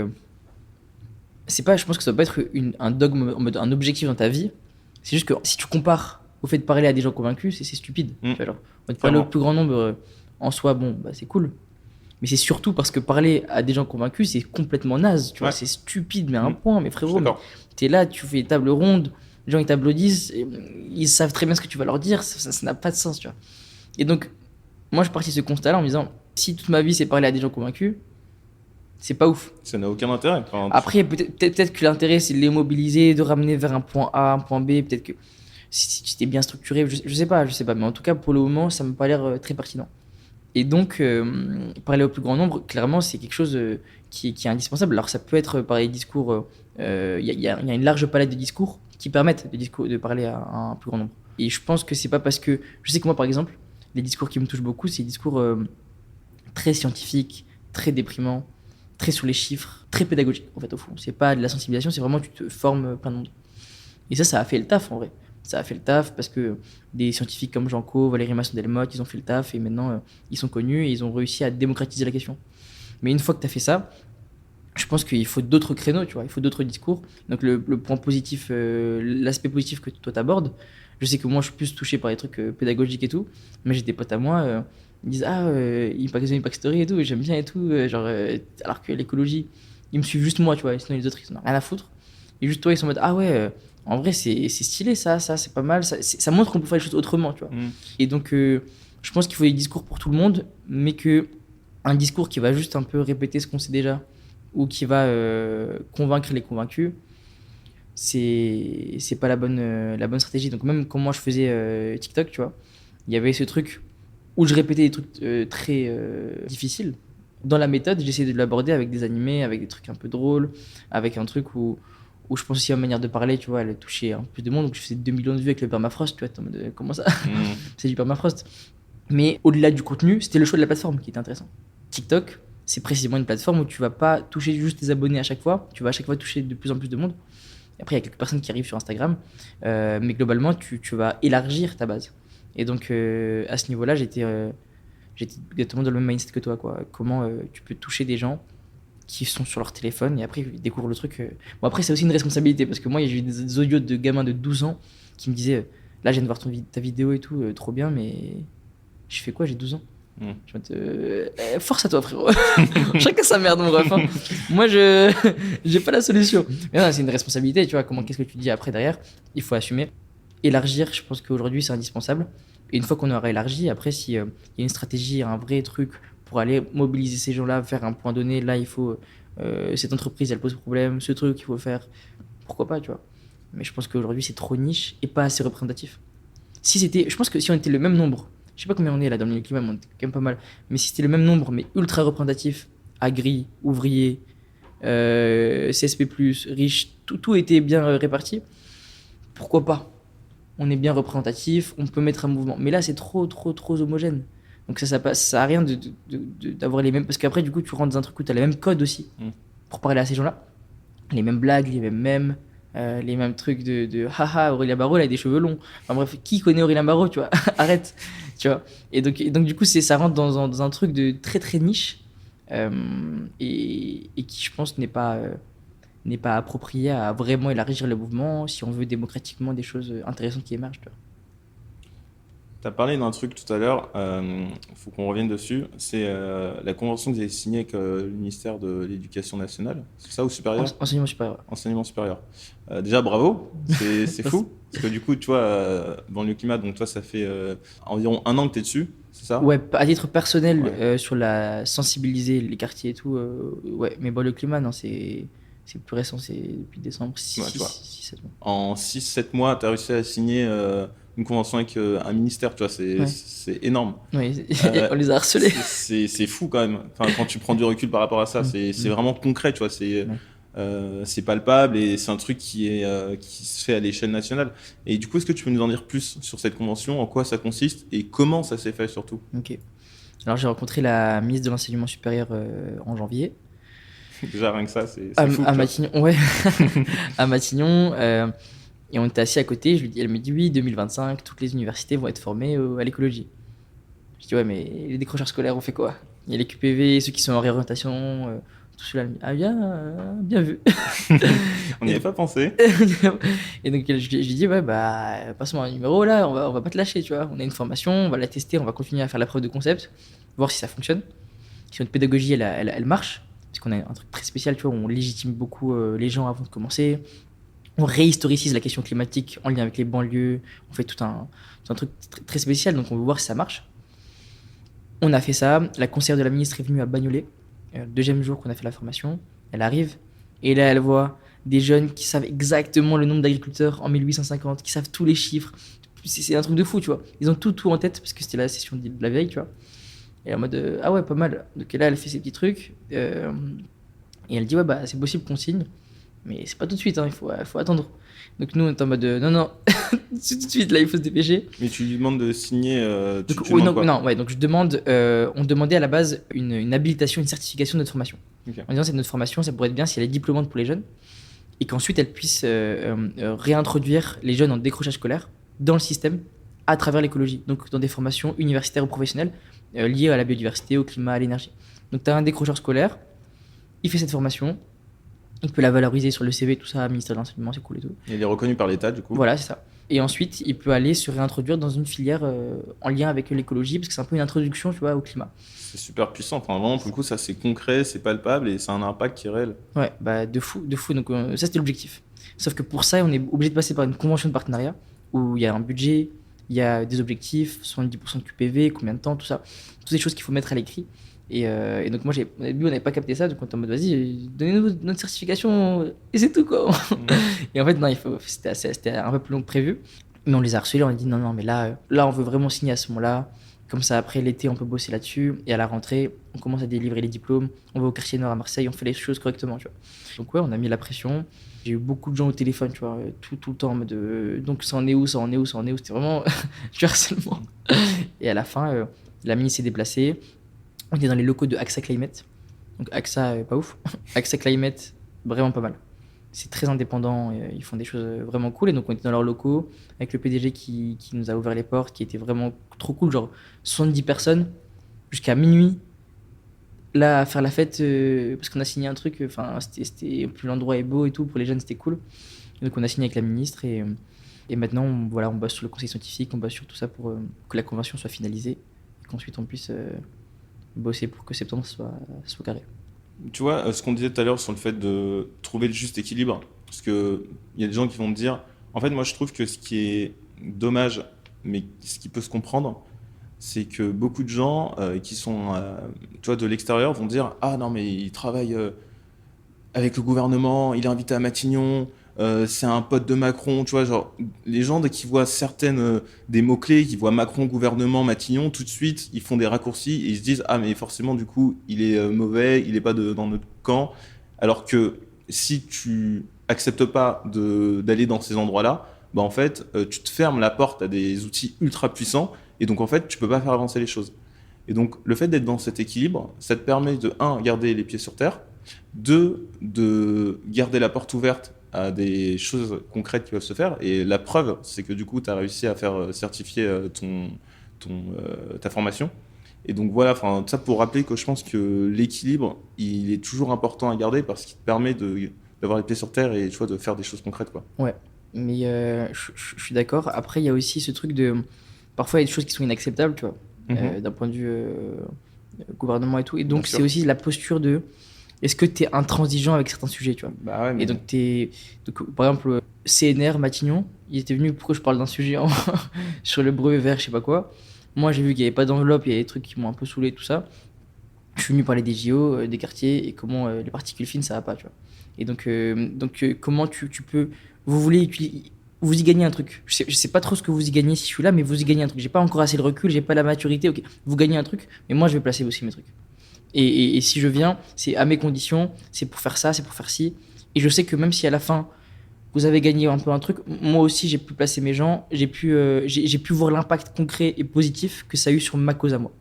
C'est pas, je pense que ça doit pas être un dogme, en mode un objectif dans ta vie. C'est juste que si tu compares au fait de parler à des gens convaincus, c'est stupide. Tu vois, genre, parler au plus grand nombre, en soi, bon, bah, c'est cool. Mais c'est surtout parce que parler à des gens convaincus, c'est complètement naze. Tu vois, c'est stupide, mais à un point. Mais frérot, t'es là, tu fais table ronde. Les gens ils t'applaudissent, ils savent très bien ce que tu vas leur dire, ça n'a pas de sens, tu vois. Et donc, moi je suis parti de ce constat-là en me disant, si toute ma vie c'est parler à des gens convaincus, c'est pas ouf. Ça n'a aucun intérêt. Après, peut-être que l'intérêt c'est de les mobiliser, de ramener vers un point A, un point B, peut-être que si t'es bien structuré, je sais pas, mais en tout cas pour le moment ça me pas l'air très pertinent. Et donc, parler au plus grand nombre, clairement c'est quelque chose qui est indispensable. Alors ça peut être par les discours, il y a une large palette de discours qui permettent de parler à un plus grand nombre. Et je pense que c'est pas parce que... Je sais que moi, par exemple, les discours qui me touchent beaucoup, c'est des discours très scientifiques, très déprimants, très sur les chiffres, très pédagogiques, en fait, au fond. C'est pas de la sensibilisation, c'est vraiment tu te formes plein de monde. Et ça a fait le taf, en vrai. Ça a fait le taf parce que des scientifiques comme Janco, Valérie Masson-Delmotte, ils ont fait le taf et maintenant, ils sont connus et ils ont réussi à démocratiser la question. Mais une fois que tu as fait ça, je pense qu'il faut d'autres créneaux, tu vois, il faut d'autres discours. Donc le point positif, l'aspect positif que toi t'abordes, je sais que moi je suis plus touché par les trucs pédagogiques et tout, mais j'ai des potes à moi, ils me disent Impact Story et tout, j'aime bien et tout, alors que l'écologie, ils me suivent juste moi, tu vois, sinon les autres ils en ont rien à foutre. Et juste toi ils sont en mode en vrai c'est stylé ça c'est pas mal, ça montre qu'on peut faire les choses autrement, tu vois. Et donc je pense qu'il faut des discours pour tout le monde, mais que un discours qui va juste un peu répéter ce qu'on sait déjà, ou qui va convaincre les convaincus, c'est pas la bonne stratégie. Donc même quand moi je faisais TikTok, tu vois, il y avait ce truc où je répétais des trucs très difficiles. Dans la méthode, j'essayais de l'aborder avec des animés, avec des trucs un peu drôles, avec un truc où je pense aussi à ma manière de parler, tu vois, elle touchait un peu plus de monde. Donc je faisais 2 millions de vues avec le permafrost, tu vois, t'es en mode, comment ça C'est du permafrost. Mais au-delà du contenu, c'était le choix de la plateforme qui était intéressant. TikTok, c'est précisément une plateforme où tu vas pas toucher juste tes abonnés à chaque fois, tu vas à chaque fois toucher de plus en plus de monde. Et après, il y a quelques personnes qui arrivent sur Instagram, mais globalement, tu vas élargir ta base. Et donc, à ce niveau-là, j'étais exactement dans le même mindset que toi, quoi. Comment tu peux toucher des gens qui sont sur leur téléphone et après, ils découvrent le truc. Bon, après, c'est aussi une responsabilité parce que moi, j'ai eu des audios de gamins de 12 ans qui me disaient là, je viens de voir ta vidéo et tout, trop bien, mais je fais quoi, j'ai 12 ans. Je me force à toi, frérot. Chacun sa merde, mon ref. Hein. Moi, j'ai pas la solution. Mais non, c'est une responsabilité, tu vois. Qu'est-ce que tu dis après derrière? Il faut assumer. Élargir, je pense qu'aujourd'hui, c'est indispensable. Et une fois qu'on aura élargi, après, s'il y a une stratégie, un vrai truc pour aller mobiliser ces gens-là, faire un point donné, là, il faut. Cette entreprise, elle pose problème, ce truc, il faut le faire. Pourquoi pas, tu vois. Mais je pense qu'aujourd'hui, c'est trop niche et pas assez représentatif. Je pense que si on était le même nombre, je sais pas combien on est là dans le climat, mais on est quand même pas mal. Mais si c'était le même nombre, mais ultra représentatif, agri, ouvrier, CSP+, riche, tout était bien réparti, pourquoi pas? On est bien représentatif, on peut mettre un mouvement. Mais là, c'est trop homogène. Donc ça sert à rien d'avoir les mêmes... Parce qu'après, du coup, tu rentres dans un truc où tu as les mêmes codes aussi pour parler à ces gens-là. Les mêmes blagues, les mêmes mèmes. Les mêmes trucs de haha, Aurélien Barraud, il a des cheveux longs. Enfin bref, qui connaît Aurélien Barraud, tu vois? Arrête, tu vois. Et donc du coup, ça rentre dans un truc de très niche et qui, je pense, n'est pas approprié à vraiment élargir le mouvement si on veut démocratiquement des choses intéressantes qui émergent, tu vois. Tu as parlé d'un truc tout à l'heure, faut qu'on revienne dessus. C'est la convention que vous avez signée avec le ministère de l'Éducation nationale. C'est ça ou supérieur? Enseignement supérieur. Enseignement supérieur. Déjà, bravo, c'est fou. Parce que du coup, tu vois, dans le climat, donc toi, ça fait environ 1 an que tu es dessus, c'est ça? Ouais, à titre personnel, sur la sensibiliser les quartiers et tout, ouais. Mais bon, le climat, non, c'est plus récent, c'est depuis décembre, 6-7 mois. En 6-7 mois, tu as réussi à signer une convention avec un ministère, tu vois, c'est énorme. Oui, on les a harcelés. C'est fou quand même. Enfin, quand tu prends du recul par rapport à ça, c'est vraiment concret, tu vois, c'est palpable et c'est un truc qui se fait à l'échelle nationale. Et du coup, est-ce que tu peux nous en dire plus sur cette convention, en quoi ça consiste et comment ça s'est fait surtout? Ok. Alors, j'ai rencontré la ministre de l'Enseignement supérieur en janvier. Déjà, rien que ça, c'est fou. À Matignon, ouais. À Matignon. Et on était assis à côté. Elle me dit oui, 2025, toutes les universités vont être formées à l'écologie. Je dis ouais, mais les décrocheurs scolaires, on fait quoi? Il y a les QPV, ceux qui sont en réorientation, tout cela. Ah bien vu. On n'y avait pas pensé. Et donc je lui dis ouais, bah passe-moi un numéro là, on va pas te lâcher, tu vois. On a une formation, on va la tester, on va continuer à faire la preuve de concept, voir si ça fonctionne. Si notre pédagogie elle marche. Parce qu'on a un truc très spécial, tu vois, on légitime beaucoup les gens avant de commencer. On réhistoricise la question climatique en lien avec les banlieues. On fait tout un truc très spécial, donc on veut voir si ça marche. On a fait ça. La conseillère de la ministre est venue à Bagnolet, le 2e jour qu'on a fait la formation. Elle arrive, et là, elle voit des jeunes qui savent exactement le nombre d'agriculteurs en 1850, qui savent tous les chiffres. C'est un truc de fou, tu vois. Ils ont tout en tête, parce que c'était la session de la veille, tu vois. Et en mode ah ouais, pas mal. Donc là, elle fait ses petits trucs et elle dit ouais, bah c'est possible qu'on signe, mais c'est pas tout de suite, hein, il faut attendre. Donc nous on est en mode non, tout de suite là, il faut se dépêcher. Mais tu lui demandes de signer. Donc je demande, on demandait à la base une habilitation, une certification de notre formation. Okay. En disant c'est notre formation, ça pourrait être bien si elle est diplômante pour les jeunes et qu'ensuite elle puisse réintroduire les jeunes en décrochage scolaire dans le système à travers l'écologie, donc dans des formations universitaires ou professionnelles liées à la biodiversité, au climat, à l'énergie. Donc, tu as un décrocheur scolaire, il fait cette formation, il peut la valoriser sur le CV, tout ça, ministère de l'enseignement, c'est cool et tout. Et il est reconnu par l'État, du coup. Voilà, c'est ça. Et ensuite, il peut aller se réintroduire dans une filière en lien avec l'écologie, parce que c'est un peu une introduction, tu vois, au climat. C'est super puissant. Enfin, vraiment, pour le coup, ça, c'est concret, c'est palpable et ça a un impact qui est réel. Ouais, bah de fou, de fou. Donc ça, c'était l'objectif. Sauf que pour ça, on est obligé de passer par une convention de partenariat où il y a un budget, il y a des objectifs, 70% de QPV, combien de temps, tout ça. Toutes ces choses qu'il faut mettre à l'écrit. Et donc moi, au début, on n'avait pas capté ça, donc on était en mode, vas-y, donnez-nous notre certification et c'est tout, quoi. Et en fait, non, c'était un peu plus long que prévu. Mais on les a harcelés, on a dit, non, non, mais là, on veut vraiment signer à ce moment-là. Comme ça, après l'été, on peut bosser là-dessus. Et à la rentrée, on commence à délivrer les diplômes. On va au quartier nord à Marseille, on fait les choses correctement, tu vois. Donc ouais, on a mis la pression. J'ai eu beaucoup de gens au téléphone, tu vois, tout le temps en mode donc ça en est où, ça en est où, ça en est où. C'était vraiment du harcèlement. Et à la fin, la mini s'est déplacée. On était dans les locaux de AXA Climate. Donc AXA, pas ouf. AXA Climate, vraiment pas mal. C'est très indépendant, ils font des choses vraiment cool. Et donc on était dans leurs locaux avec le PDG qui nous a ouvert les portes, qui était vraiment trop cool. Genre 70 personnes jusqu'à minuit. Là, à faire la fête, parce qu'on a signé un truc, puis l'endroit est beau et tout, pour les jeunes c'était cool. Et donc on a signé avec la ministre et maintenant on bosse sur le conseil scientifique, on bosse sur tout ça pour que la convention soit finalisée et qu'ensuite on puisse bosser pour que septembre soit carré. Tu vois, ce qu'on disait tout à l'heure sur le fait de trouver le juste équilibre, parce qu'il y a des gens qui vont me dire, en fait, moi je trouve que ce qui est dommage, mais ce qui peut se comprendre, c'est que beaucoup de gens qui sont tu vois, de l'extérieur vont dire, ah non, mais il travaille avec le gouvernement, il est invité à Matignon, c'est un pote de Macron, tu vois, genre, les gens, dès qu'ils voient des mots-clés, qu'ils voient Macron, gouvernement, Matignon, tout de suite, ils font des raccourcis et ils se disent, ah, mais forcément, du coup, il est mauvais, il est pas dans notre camp. Alors que si tu acceptes pas d'aller dans ces endroits-là, bah, en fait, tu te fermes la porte à des outils ultra puissants et donc, en fait, tu peux pas faire avancer les choses. Et donc, le fait d'être dans cet équilibre, ça te permet de, garder les pieds sur terre, deux, de garder la porte ouverte à des choses concrètes qui peuvent se faire. Et la preuve, c'est que du coup, tu as réussi à faire certifier ta formation. Et donc voilà, ça pour rappeler que je pense que l'équilibre, il est toujours important à garder parce qu'il te permet d'avoir les pieds sur terre et tu vois, de faire des choses concrètes, quoi. Ouais, mais je suis d'accord. Après, il y a aussi ce truc de... Parfois, il y a des choses qui sont inacceptables, tu vois, d'un point de vue gouvernement et tout. Et donc, c'est aussi la posture de... Est-ce que tu es intransigeant avec certains sujets, tu vois. Bah ouais, mais... Et donc, par exemple, CNR, Matignon, il était venu pour que je parle d'un sujet sur le brevet vert, je sais pas quoi. Moi, j'ai vu qu'il n'y avait pas d'enveloppe, il y a des trucs qui m'ont un peu saoulé, tout ça. Je suis venu parler des JO, des quartiers, et comment les particules fines, ça va pas, tu vois. Et donc, comment tu peux... Vous y gagnez un truc. Je sais pas trop ce que vous y gagnez si je suis là, mais vous y gagnez un truc. J'ai pas encore assez de recul, j'ai pas la maturité, ok. Vous gagnez un truc, mais moi, je vais placer aussi mes trucs. Et si je viens, c'est à mes conditions, c'est pour faire ça, c'est pour faire ci. Et je sais que même si à la fin, vous avez gagné un peu un truc, moi aussi, j'ai pu placer mes gens, j'ai pu voir l'impact concret et positif que ça a eu sur ma cause à moi.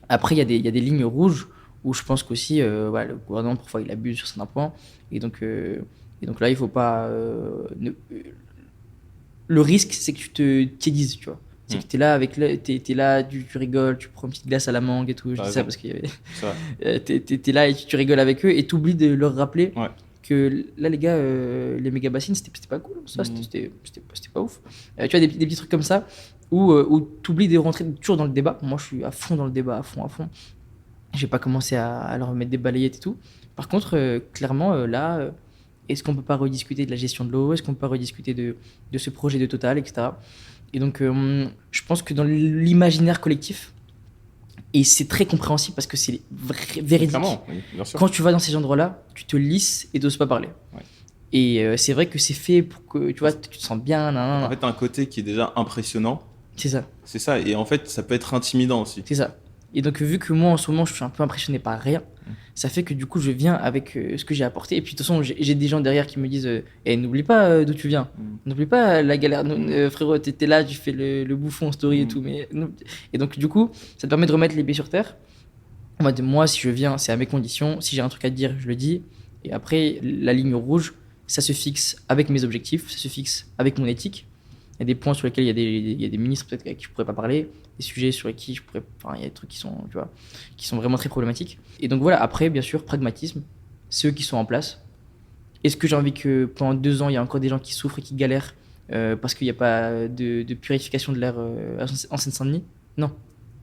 Après, il y a des lignes rouges où je pense qu'aussi, le gouvernement, parfois, il abuse sur certains points. Et donc là, il faut pas... le risque, c'est que tu te tiédises, tu vois. C'est que t'es là, tu rigoles, tu prends une petite glace à la mangue et tout. Je dis ça parce que t'es là et tu rigoles avec eux et t'oublies de leur rappeler que là, les gars, les méga bassines, c'était pas cool. Ça, c'était pas ouf. Tu vois, des petits trucs comme ça où t'oublies de rentrer toujours dans le débat. Moi, je suis à fond dans le débat, à fond. Je vais pas commencer à leur mettre des balayettes et tout. Par contre, clairement, là, est-ce qu'on peut pas rediscuter de la gestion de l'eau? Est-ce qu'on peut pas rediscuter de ce projet de Total, etc. Et donc, je pense que dans l'imaginaire collectif, et c'est très compréhensible parce que c'est véridique, oui, bien sûr. Quand tu vas dans ces endroits-là, tu te lisses et t'oses pas parler. Ouais. Et c'est vrai que c'est fait pour que tu te sens bien. En fait, t'as un côté qui est déjà impressionnant. C'est ça. C'est ça, et en fait, ça peut être intimidant aussi. C'est ça. Et donc, vu que moi, en ce moment, je suis un peu impressionné par rien, ça fait que du coup, je viens avec ce que j'ai apporté. Et puis, de toute façon, j'ai des gens derrière qui me disent n'oublie pas d'où tu viens. N'oublie pas la galère. Frérot, t'étais là, tu fais le bouffon en story et tout. Et donc, du coup, ça te permet de remettre les pieds sur terre. Moi, si je viens, c'est à mes conditions. Si j'ai un truc à te dire, je le dis. Et après, la ligne rouge, ça se fixe avec mes objectifs, ça se fixe avec mon éthique. Il y a des points sur lesquels il y a des ministres peut-être avec qui je pourrais pas parler, des sujets sur lesquels il y a des trucs qui sont, tu vois, qui sont vraiment très problématiques. Et donc voilà, après, bien sûr, pragmatisme, ceux qui sont en place. Est-ce que j'ai envie que pendant 2 ans, il y a encore des gens qui souffrent et qui galèrent parce qu'il n'y a pas de purification de l'air en Seine-Saint-Denis? Non.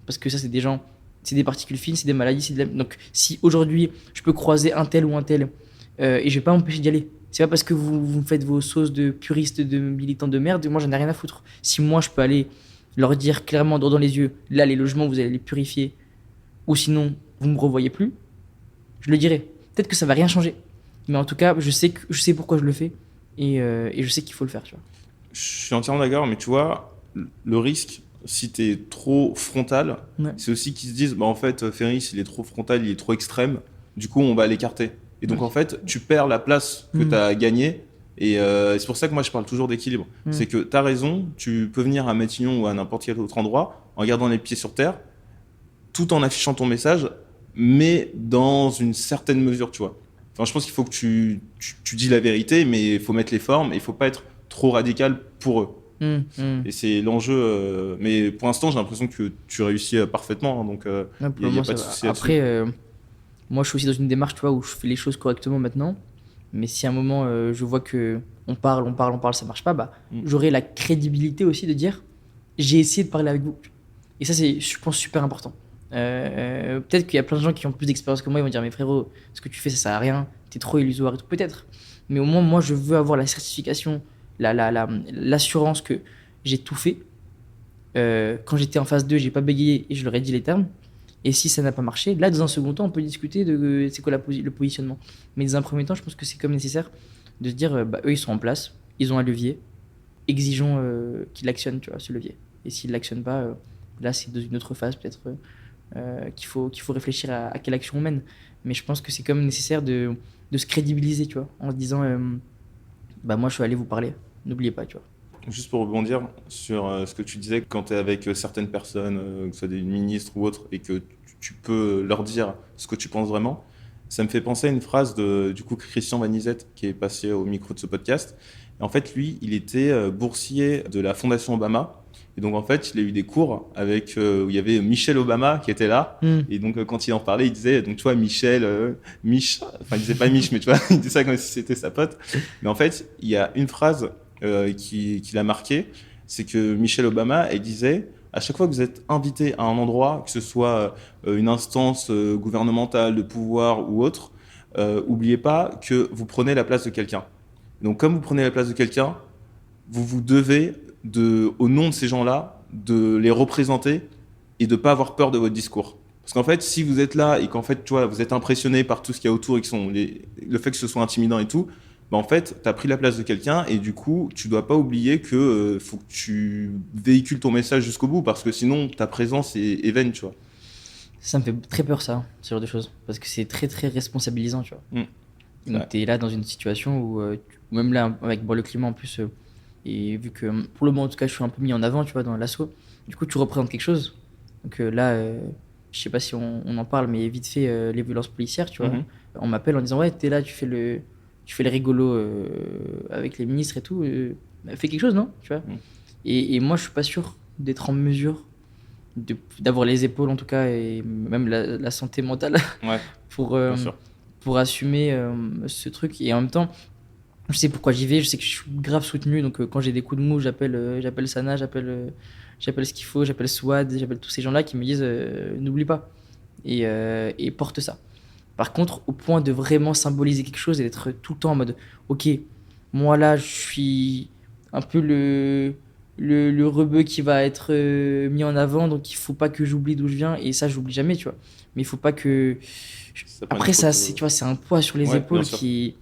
Parce que ça, c'est des gens, c'est des particules fines, c'est des maladies. Donc si aujourd'hui, je peux croiser un tel ou un tel et je vais pas m'empêcher d'y aller. C'est pas parce que vous faites vos sauces de puristes, de militants de merde, moi j'en ai rien à foutre. Si moi je peux aller leur dire clairement droit dans les yeux, là les logements vous allez les purifier, ou sinon vous me revoyez plus, je le dirai. Peut-être que ça va rien changer, mais en tout cas je sais pourquoi je le fais et je sais qu'il faut le faire, tu vois. Je suis entièrement d'accord, mais tu vois, le risque, si t'es trop frontal, Ouais. c'est aussi qu'ils se disent, bah en fait, Ferris, il est trop frontal, il est trop extrême, du coup, on va l'écarter. Et donc, Ouais. en fait, tu perds la place que tu as gagnée. Et c'est pour ça que moi, je parle toujours d'équilibre. C'est que tu as raison, tu peux venir à Matignon ou à n'importe quel autre endroit en gardant les pieds sur terre, tout en affichant ton message, mais dans une certaine mesure, tu vois. Enfin, je pense qu'il faut que tu dis la vérité, mais il faut mettre les formes et il faut pas être trop radical pour eux. Et c'est l'enjeu. Mais pour l'instant, j'ai l'impression que tu réussis parfaitement. Hein, donc, Ouais, pour il le n'y a moment, pas de ça va. souci là-dessus. Après, moi je suis aussi dans une démarche, tu vois, où je fais les choses correctement maintenant. Mais si à un moment je vois que on parle, ça marche pas, bah j'aurai la crédibilité aussi de dire j'ai essayé de parler avec vous. Et ça c'est, je pense, super important. Peut-être qu'il y a plein de gens qui ont plus d'expérience que moi, ils vont dire mais frérot, ce que tu fais ça sert à rien, t'es trop illusoire et tout, peut-être. Mais au moins moi je veux avoir la certification, l'assurance que j'ai tout fait. Quand j'étais en phase 2, j'ai pas bégayé et je leur ai dit les termes. Et si ça n'a pas marché, là, dans un second temps, on peut discuter de c'est quoi le positionnement. Mais dans un premier temps, je pense que c'est comme nécessaire de se dire, bah, eux, ils sont en place, ils ont un levier, exigeons qu'ils l'actionnent, tu vois, ce levier. Et s'ils ne l'actionnent pas, là, c'est dans une autre phase, peut-être, qu'il faut réfléchir à quelle action on mène. Mais je pense que c'est comme nécessaire de se crédibiliser, tu vois, en se disant, bah, moi, je suis allé vous parler, n'oubliez pas, tu vois. Juste pour rebondir sur ce que tu disais, quand tu es avec certaines personnes, que ce soit des ministres ou autres, et que tu peux leur dire ce que tu penses vraiment, ça me fait penser à une phrase de du coup Christian Vanizette qui est passé au micro de ce podcast. Et en fait, lui, il était boursier de la Fondation Obama. Et donc, en fait, il a eu des cours avec où il y avait Michelle Obama qui était là. Et donc, quand il en parlait, il disait, donc, tu vois, Michel, enfin, il disait pas Mich, mais tu vois, il disait ça comme si c'était sa pote. Mais en fait, il y a une phrase qui l'a marqué, c'est que Michelle Obama, elle disait, à chaque fois que vous êtes invité à un endroit, que ce soit une instance gouvernementale, de pouvoir ou autre, oubliez pas que vous prenez la place de quelqu'un. Donc, comme vous prenez la place de quelqu'un, vous vous devez, au nom de ces gens-là, de les représenter et de ne pas avoir peur de votre discours. Parce qu'en fait, si vous êtes là et qu'en fait, tu vois, vous êtes impressionné par tout ce qu'il y a autour et le fait que ce soit intimidant et tout, bah en fait, tu as pris la place de quelqu'un et du coup, tu dois pas oublier que faut que tu véhicules ton message jusqu'au bout parce que sinon, ta présence est vaine, tu vois. Ça me fait très peur, ça, ce genre de choses. Parce que c'est très, très responsabilisant, tu vois. Donc, tu es là dans une situation où, même là, avec le climat en plus, et vu que, pour le moment, en tout cas, je suis un peu mis en avant, tu vois, dans l'assaut, du coup, tu représentes quelque chose. Donc là, je sais pas si on en parle, mais vite fait, les violences policières, tu vois. On m'appelle en disant, ouais, t'es là, tu fais le rigolo avec les ministres et tout. Bah, fais quelque chose, non, tu vois. Et moi, je suis pas sûr d'être en mesure d'avoir les épaules, en tout cas, et même la santé mentale pour assumer ce truc. Et en même temps, je sais pourquoi j'y vais, je sais que je suis grave soutenu. Donc quand j'ai des coups de mou, j'appelle Sana, j'appelle ce qu'il faut, j'appelle Swad, j'appelle tous ces gens-là qui me disent n'oublie pas et porte ça. Par contre, au point de vraiment symboliser quelque chose et d'être tout le temps en mode ok, moi là je suis un peu le rebeu qui va être mis en avant, donc il faut pas que j'oublie d'où je viens, et ça j'oublie jamais, tu vois. Mais il faut pas que après ça, tu vois, c'est un poids sur les épaules qui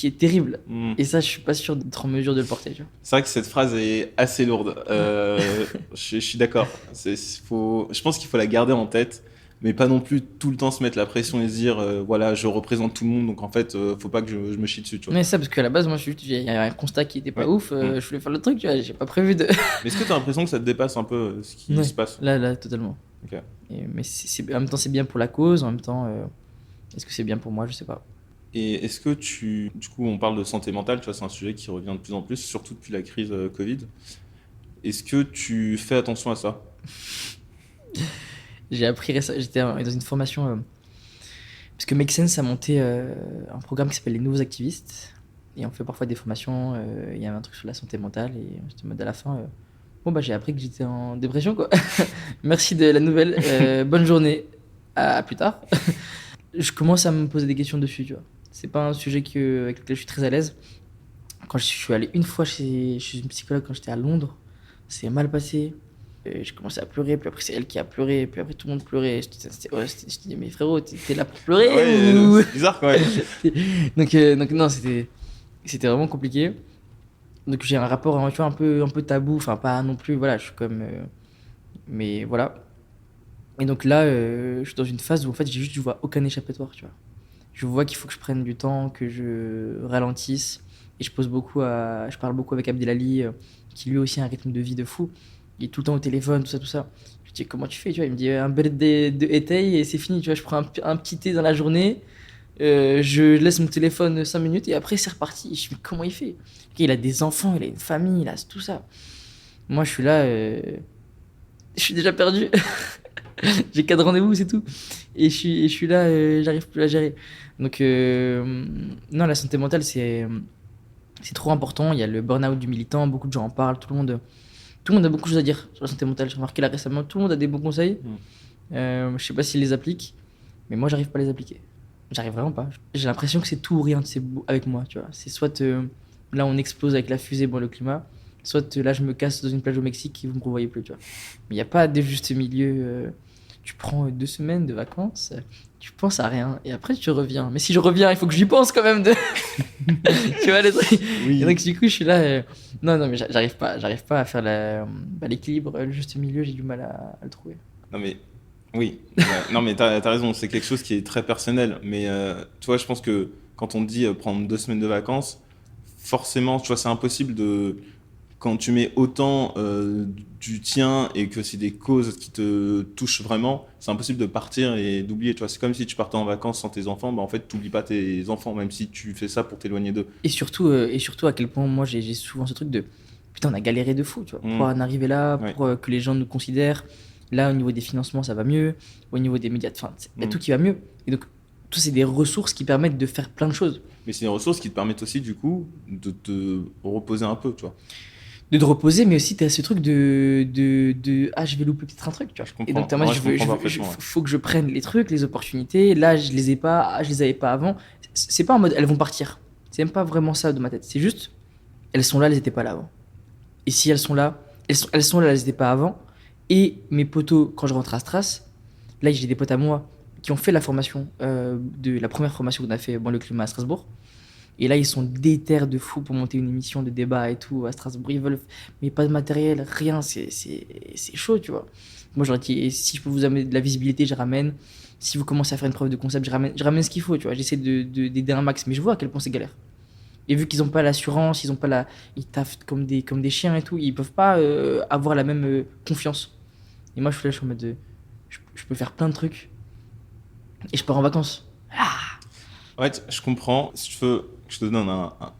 est terrible. Et ça, je suis pas sûr d'être en mesure de le porter, tu vois. C'est vrai que cette phrase est assez lourde. Je suis d'accord. Je pense qu'il faut la garder en tête, mais pas non plus tout le temps se mettre la pression et se dire voilà, je représente tout le monde, donc en fait, faut pas que je me chie dessus, tu vois. Mais ça, parce qu'à la base, moi, il y a un constat qui était pas ouf. Je voulais faire le truc, tu vois, j'ai pas prévu de. Mais est-ce que tu as l'impression que ça te dépasse un peu ce qui se passe ? Là, totalement. Okay. Mais en même temps, c'est bien pour la cause. En même temps, est-ce que c'est bien pour moi ? Je sais pas. Et est-ce que du coup, on parle de santé mentale, tu vois, c'est un sujet qui revient de plus en plus, surtout depuis la crise Covid. Est-ce que tu fais attention à ça? J'ai appris récemment, j'étais dans une formation, parce que Make Sense a monté un programme qui s'appelle les nouveaux activistes. Et on fait parfois des formations, il y avait un truc sur la santé mentale, et j'étais en mode à la fin, bon bah j'ai appris que j'étais en dépression quoi. Merci de la nouvelle, bonne journée, à plus tard. Je commence à me poser des questions dessus, tu vois. C'est pas un sujet avec lequel je suis très à l'aise. Quand je suis allé une fois chez une psychologue quand j'étais à Londres, c'est mal passé. J'ai commencé à pleurer, puis après c'est elle qui a pleuré, puis après tout le monde pleurait. Je te dis, mais frérot, t'es là pour pleurer Ouais, ou... c'est bizarre quand même. donc non, c'était vraiment compliqué. Donc j'ai un rapport, tu vois, un peu tabou, enfin pas non plus, voilà, je suis comme... mais voilà. Et donc là, je suis dans une phase où en fait je vois aucun échappatoire, tu vois. Je vois qu'il faut que je prenne du temps, que je ralentisse. Et je parle beaucoup avec Abdelali, qui lui aussi a un rythme de vie de fou. Il est tout le temps au téléphone, tout ça, tout ça. Je dis, comment tu fais, tu vois? Il me dit, un bel de éteil et c'est fini, tu vois. Je prends un petit thé dans la journée, je laisse mon téléphone 5 minutes et après c'est reparti. Je me dis, mais comment il fait? Il a des enfants, il a une famille, il a tout ça. Moi, je suis là, je suis déjà perdu. J'ai 4 rendez-vous, c'est tout. Et je suis là, j'arrive plus à gérer. Donc, non, la santé mentale, c'est trop important. Il y a le burn-out du militant, beaucoup de gens en parlent, tout le monde a beaucoup de choses à dire sur la santé mentale. J'ai remarqué là récemment, tout le monde a des bons conseils. Je sais pas s'ils les appliquent, mais moi, j'arrive pas à les appliquer. J'arrive vraiment pas. J'ai l'impression que c'est tout ou rien avec moi, tu vois. C'est soit là, on explose avec la fusée, bon, le climat, soit là, je me casse dans une plage au Mexique et vous me revoyez plus, tu vois. Mais il n'y a pas de juste milieu. Tu prends 2 semaines de vacances, tu penses à rien et après tu reviens. Mais si je reviens, il faut que j'y pense quand même. Tu vois les trucs. Oui. Et donc du coup, je suis là. Non, non, mais j'arrive pas à faire l'équilibre, le juste milieu. J'ai du mal à le trouver. Non mais oui, ouais. Non mais t'as raison, c'est quelque chose qui est très personnel. Mais tu vois, je pense que quand on te dit prendre 2 semaines de vacances, forcément, tu vois, c'est impossible de quand tu mets autant du tien et que c'est des causes qui te touchent vraiment, c'est impossible de partir et d'oublier. Tu vois, c'est comme si tu partais en vacances sans tes enfants, bah en fait, t'oublies pas tes enfants, même si tu fais ça pour t'éloigner d'eux. Et surtout, à quel point moi j'ai souvent ce truc de putain, on a galéré de fou, tu vois, pour en arriver là, Ouais. pour que les gens nous considèrent. Là, au niveau des financements, ça va mieux. Au niveau des médias, enfin, il y a tout qui va mieux. Et donc, tout, c'est des ressources qui permettent de faire plein de choses. Mais c'est des ressources qui te permettent aussi, du coup, de te reposer un peu, tu vois. De te reposer, mais aussi tu as ce truc ah, je vais louper peut-être un truc, tu vois. Je comprends. Et donc t'es en mode, Ouais, je comprends parfaitement, ouais. faut que je prenne les trucs, les opportunités. Là, je les ai pas, ah, je les avais pas avant. C'est pas en mode elles vont partir. C'est même pas vraiment ça de ma tête. C'est juste elles sont là, elles étaient pas là avant. Et si elles sont là, elles sont là, elles étaient pas avant. Et mes potos, quand je rentre à Stras, là j'ai des potes à moi qui ont fait la formation de la première formation qu'on a fait dans le climat à Strasbourg. Et là, ils sont déter de fou pour monter une émission de débat et tout à Strasbourg. Ils veulent, mais pas de matériel, rien. C'est chaud, tu vois. Moi, j'aurais dit, et si je peux vous amener de la visibilité, je ramène. Si vous commencez à faire une preuve de concept, je ramène ce qu'il faut, tu vois. J'essaie d'aider un max, mais je vois à quel point c'est galère. Et vu qu'ils n'ont pas l'assurance, ils taffent comme des chiens et tout, ils peuvent pas avoir la même confiance. Et moi, je suis là, je suis en mode je peux faire plein de trucs et je pars en vacances. Ouais, je comprends. Si tu veux, je te donne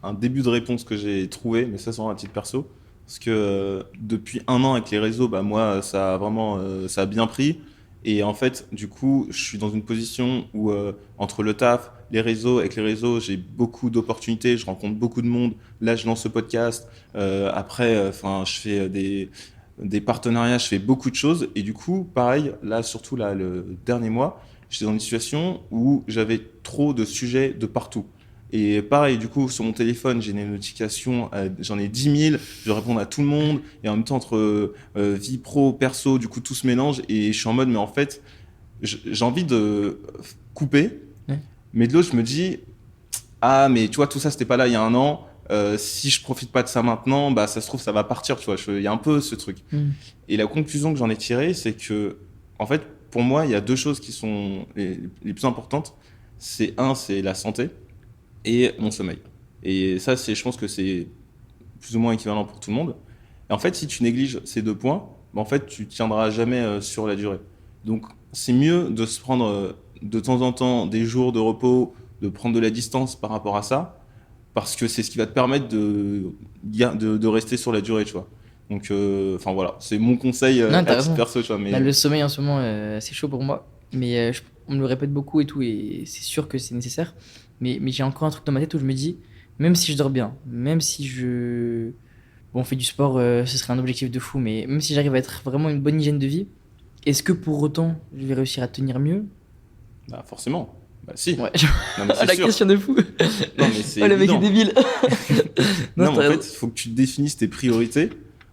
un début de réponse que j'ai trouvé, mais ça, c'est vraiment à titre perso. Parce que depuis 1 an avec les réseaux, bah, moi, ça a vraiment ça a bien pris. Et en fait, du coup, je suis dans une position où, entre le taf, les réseaux, avec les réseaux, j'ai beaucoup d'opportunités, je rencontre beaucoup de monde. Là, je lance ce podcast. Après, enfin, je fais des partenariats, je fais beaucoup de choses. Et du coup, pareil, là, surtout là, le dernier mois, j'étais dans une situation où j'avais trop de sujets de partout. Et pareil, du coup, sur mon téléphone, j'ai des notifications, j'en ai 10 000, je dois répondre à tout le monde, et en même temps, entre vie pro, perso, du coup, tout se mélange, et je suis en mode, mais en fait, j'ai envie de couper, Ouais. mais de l'autre, je me dis, ah, mais tu vois, tout ça, c'était pas là il y a 1 an, si je profite pas de ça maintenant, bah, ça se trouve, ça va partir, tu vois, il y a un peu ce truc. Et la conclusion que j'en ai tirée, c'est que, en fait, pour moi, il y a 2 choses qui sont les plus importantes. C'est la santé et mon sommeil. Et ça, je pense que c'est plus ou moins équivalent pour tout le monde. Et en fait, si tu négliges ces 2 points, bah, en fait, tu tiendras jamais sur la durée. Donc, c'est mieux de se prendre de temps en temps des jours de repos de prendre de la distance par rapport à ça, parce que c'est ce qui va te permettre de rester sur la durée, tu vois. Donc, enfin voilà, c'est mon conseil Non, à t'as titre raison. perso, tu vois. Mais Là, le sommeil en ce moment, c'est chaud pour moi. Mais on me le répète beaucoup et tout, et c'est sûr que c'est nécessaire. Mais j'ai encore un truc dans ma tête où je me dis, même si je dors bien, même si je. Bon, on fait du sport, ce serait un objectif de fou, mais même si j'arrive à être vraiment une bonne hygiène de vie, est-ce que pour autant je vais réussir à tenir mieux? bah, forcément, bah si, Ouais, non mais oh, c'est la sûr. question de fou! Non mais c'est Oh, le mec est évident. débile! Non, Non, mais t'as en raison. fait, il faut que tu définisses tes priorités.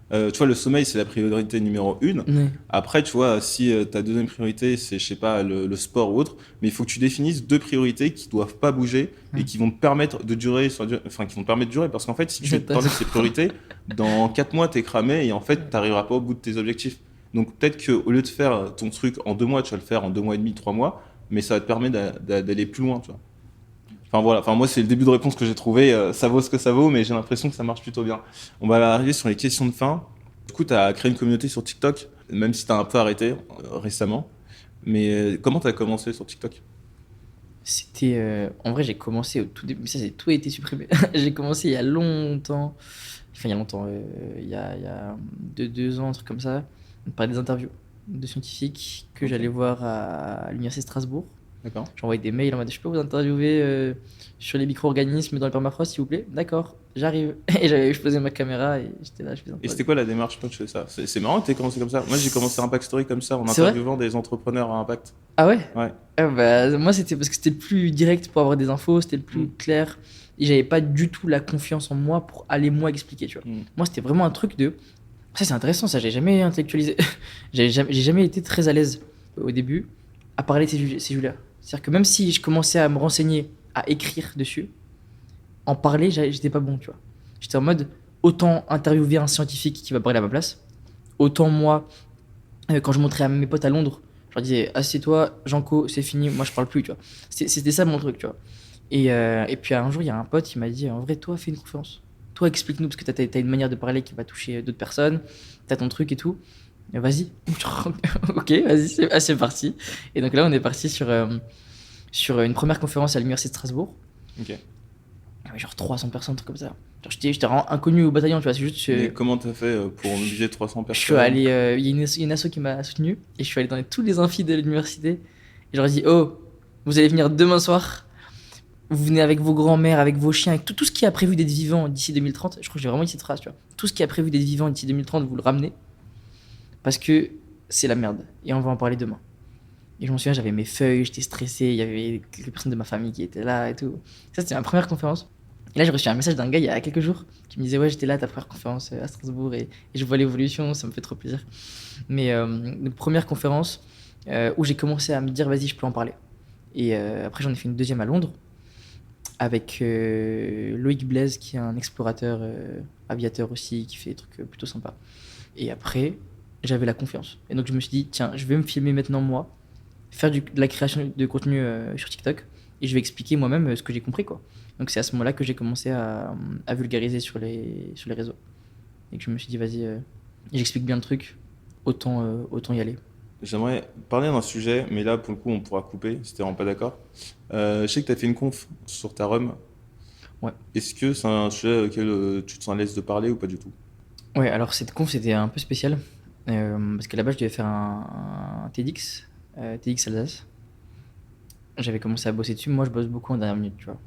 Tu vois, le sommeil, c'est la priorité numéro une. Ouais. Après, tu vois, si ta deuxième priorité, c'est, je sais pas, le sport ou autre, mais il faut que tu définisses deux priorités qui doivent pas bouger et Ouais. qui vont te permettre de durer, enfin, qui vont te permettre de durer. Parce qu'en fait, si tu T'as t'enlèves raison. ces priorités, dans 4 mois, t'es cramé et en fait, t'arriveras pas au bout de tes objectifs. Donc, peut-être qu'au lieu de faire ton truc en 2 mois, tu vas le faire en 2 mois et demi, 3 mois, mais ça va te permettre d'aller plus loin, tu vois. Enfin voilà, enfin moi c'est le début de réponse que j'ai trouvé, ça vaut ce que ça vaut, mais j'ai l'impression que ça marche plutôt bien. On va arriver sur les questions de fin. Du coup, tu as créé une communauté sur TikTok, même si tu as un peu arrêté récemment. Mais comment tu as commencé sur TikTok? C'était. En vrai, j'ai commencé au tout début. Mais ça, c'est tout a été supprimé. J'ai commencé il y a longtemps. Enfin, il y a longtemps. Il y a 2 ans, un truc comme ça. Par des interviews de scientifiques que Ok. j'allais voir à l'université de Strasbourg. D'accord. J'envoyais des mails en mode je peux vous interviewer sur les micro-organismes dans le permafrost, s'il vous plaît? D'accord, j'arrive. Et je posais ma caméra et j'étais là, je faisais un Et peu. c'était quoi la démarche quand tu fais ça? C'est marrant que tu commencé comme ça. Moi j'ai commencé Impact Story comme ça, en C'est vrai? interviewant des entrepreneurs à impact. Ah ouais? Ouais. Ah bah, moi, c'était parce que c'était le plus direct pour avoir des infos, c'était le plus Mm. clair. Et j'avais pas du tout la confiance en moi pour aller moi expliquer, tu vois. Mm. Moi, c'était vraiment un truc de. Ça, c'est intéressant, ça, j'ai jamais intellectualisé. J'ai jamais été très à l'aise au début à parler de ces sujets-là. C'est-à-dire que même si je commençais à me renseigner, à écrire dessus, en parler, j'étais pas bon, tu vois. J'étais en mode, autant interviewer un scientifique qui va parler à ma place, autant moi, quand je montrais à mes potes à Londres, je leur disais, assieds-toi, Janko, c'est fini, moi je parle plus, tu vois. C'était ça mon truc, tu vois. Et puis un jour, il y a un pote qui m'a dit, en vrai, toi, fais une conférence. Toi, explique-nous, parce que t'as une manière de parler qui va toucher d'autres personnes, t'as ton truc et tout. Et vas-y. Ok, vas-y, c'est parti. Et donc là, on est parti sur une première conférence à l'université de Strasbourg. Ok. Il y avait genre 300 personnes, un truc comme ça. Genre, j'étais vraiment inconnu au bataillon, tu vois. C'est juste. Mais comment t'as fait pour mobiliser 300 Je suis personnes? allé. Il y a une asso qui m'a soutenu. Et je suis allé dans tous les amphis de l'université. Et je leur ai dit, oh, vous allez venir demain soir. Vous venez avec vos grands-mères, avec vos chiens, avec tout ce qui a prévu d'être vivant d'ici 2030. Je crois que j'ai vraiment eu cette phrase, tu vois. Tout ce qui a prévu d'être vivant d'ici 2030, vous le ramenez. Parce que c'est la merde. Et on va en parler demain. Et je m'en souviens, j'avais mes feuilles, j'étais stressé. Il y avait quelques personnes de ma famille qui étaient là et tout. Ça, c'était ma première conférence. Et là, j'ai reçu un message d'un gars il y a quelques jours qui me disait, ouais, j'étais là à ta première conférence à Strasbourg et je vois l'évolution, ça me fait trop plaisir. Mais une première conférence où j'ai commencé à me dire, vas-y, je peux en parler. Et après, j'en ai fait une deuxième à Londres avec Loïc Blaise, qui est un explorateur aviateur aussi, qui fait des trucs plutôt sympas. Et après, j'avais la confiance. Et donc, je me suis dit, tiens, je vais me filmer maintenant, moi, faire de la création de contenu sur TikTok, et je vais expliquer moi-même ce que j'ai compris, quoi. Donc, c'est à ce moment-là que j'ai commencé à vulgariser sur les réseaux. Et que je me suis dit, vas-y, j'explique bien le truc, autant y aller. J'aimerais parler d'un sujet, mais là pour le coup on pourra couper si t'es vraiment pas d'accord. Je sais que tu as fait une conf sur ta rhum. Ouais. Est-ce que c'est un sujet auquel tu te sens à l'aise de parler ou pas du tout? Ouais, alors cette conf, c'était un peu spécial, parce qu'à la base, je devais faire un TEDx, TEDx Alsace. J'avais commencé à bosser dessus. Moi, je bosse beaucoup en dernière minute, tu vois.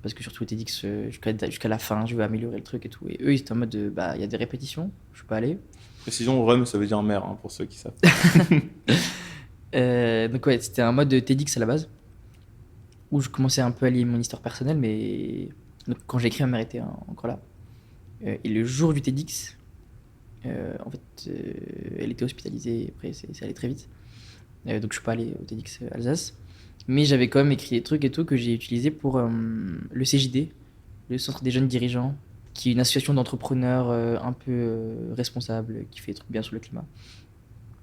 Parce que surtout TEDx, jusqu'à la fin, je veux améliorer le truc et tout. Et eux, ils étaient en mode, bah, il y a des répétitions, je peux pas aller. Précision, rhum ça veut dire mer hein, pour ceux qui savent. Donc ouais, c'était un mode de TEDx à la base, où je commençais un peu à lier mon histoire personnelle, mais donc, quand j'ai écrit, ma mère était encore là. Et le jour du TEDx, en fait, elle était hospitalisée, après c'est allé très vite. Donc je suis pas allé au TEDx Alsace. Mais j'avais quand même écrit des trucs et tout que j'ai utilisé pour le CJD, le Centre des jeunes dirigeants, qui est une association d'entrepreneurs un peu responsables, qui fait des trucs bien sur le climat.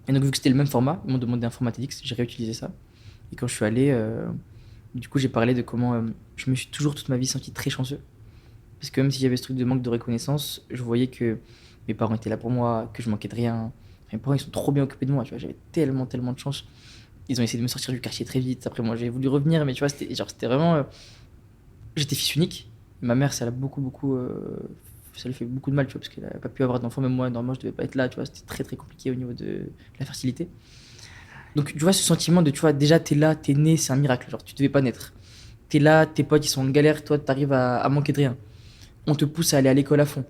Et donc vu que c'était le même format, ils m'ont demandé un format TEDx, j'ai réutilisé ça. Et quand je suis allé, du coup j'ai parlé de comment je me suis toujours toute ma vie senti très chanceux. Parce que même si j'avais ce truc de manque de reconnaissance, je voyais que mes parents étaient là pour moi, que je manquais de rien. Mes parents, ils sont trop bien occupés de moi, tu vois. J'avais tellement de chance. Ils ont essayé de me sortir du quartier très vite. Après, moi, j'ai voulu revenir, mais tu vois, c'était vraiment. J'étais fils unique. Ma mère, ça l'a beaucoup. Ça lui fait beaucoup de mal, tu vois, parce qu'elle n'a pas pu avoir d'enfant. Même moi, normalement, je devais pas être là, tu vois. C'était très, très compliqué au niveau de la fertilité. Donc, tu vois, ce sentiment de, tu vois, déjà, t'es là, t'es né, c'est un miracle. Genre, tu devais pas naître. T'es là, tes potes, ils sont en galère, toi, t'arrives à manquer de rien. On te pousse à aller à l'école à fond.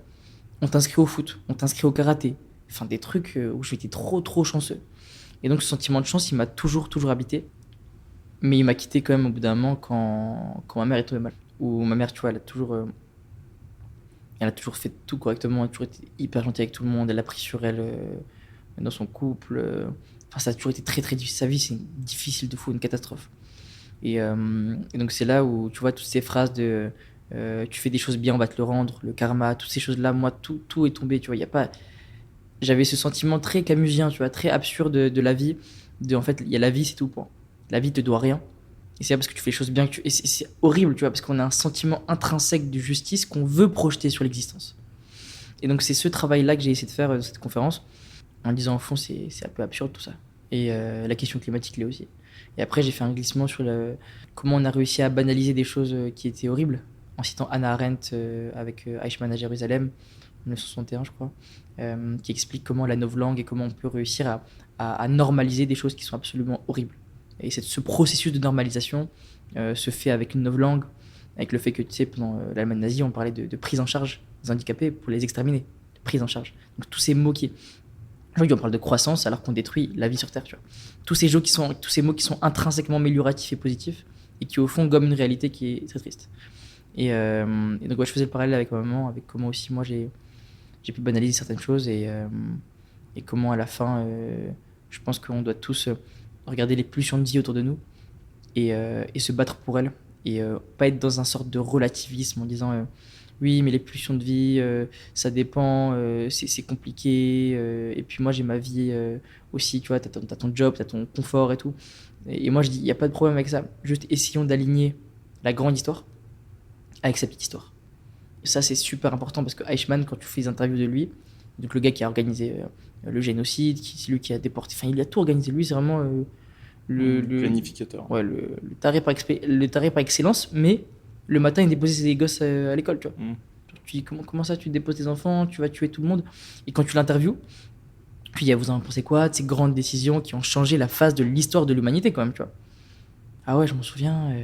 On t'inscrit au foot, on t'inscrit au karaté. Enfin, des trucs où j'étais trop chanceux. Et donc, ce sentiment de chance, il m'a toujours habité. Mais il m'a quitté quand même au bout d'un moment quand ma mère est tombée mal. Ou ma mère, tu vois, elle a toujours fait tout correctement, elle a toujours été hyper gentille avec tout le monde, elle a pris sur elle dans son couple. Enfin, ça a toujours été très difficile. Sa vie, c'est difficile de fou, une catastrophe. Et donc, c'est là où, tu vois, toutes ces phrases de tu fais des choses bien, on va te le rendre, le karma, toutes ces choses-là, moi, tout est tombé, tu vois. Y a pas... J'avais ce sentiment très camusien, tu vois, très absurde de la vie. En fait, il y a la vie, c'est tout, point. La vie te doit rien. Et c'est parce que tu fais les choses bien que tu... Et c'est horrible, tu vois, parce qu'on a un sentiment intrinsèque de justice qu'on veut projeter sur l'existence. Et donc, c'est ce travail-là que j'ai essayé de faire dans cette conférence, en disant, au fond, c'est un peu absurde tout ça. Et la question climatique l'est aussi. Et après, j'ai fait un glissement sur comment on a réussi à banaliser des choses qui étaient horribles, en citant Hannah Arendt avec Eichmann à Jérusalem, 1961, je crois, qui explique comment la novlangue et comment on peut réussir à normaliser des choses qui sont absolument horribles. Et ce processus de normalisation se fait avec une novlangue, avec le fait que, tu sais, pendant l'Allemagne nazie, on parlait de prise en charge des handicapés pour les exterminer. Prise en charge. Donc tous ces mots qui... Aujourd'hui, on parle de croissance alors qu'on détruit la vie sur Terre, tu vois. Tous ces mots qui sont intrinsèquement amélioratifs et positifs et qui, au fond, gomment une réalité qui est très triste. Et donc, ouais, je faisais le parallèle avec ma maman, avec comment aussi, moi, j'ai pu banaliser certaines choses et comment, à la fin, je pense qu'on doit tous regarder les pulsions de vie autour de nous et se battre pour elles et pas être dans un sorte de relativisme en disant oui, mais les pulsions de vie, ça dépend, c'est compliqué. Et puis moi, j'ai ma vie aussi, tu vois, t'as ton job, t'as ton confort et tout. Et moi, je dis, il n'y a pas de problème avec ça. Juste essayons d'aligner la grande histoire avec sa petite histoire. Et ça, c'est super important parce que Eichmann, quand tu fais des interviews de lui, donc le gars qui a organisé le génocide, c'est lui qui a déporté, enfin, il a tout organisé. Lui, c'est vraiment le planificateur. Ouais, le taré par excellence, mais le matin, il déposait ses gosses à l'école, tu vois. Tu dis, comment ça, tu déposes tes enfants, tu vas tuer tout le monde. Et quand tu l'interviews, puis vous en pensez quoi de ces grandes décisions qui ont changé la face de l'histoire de l'humanité, quand même, tu vois. Ah ouais, je m'en souviens,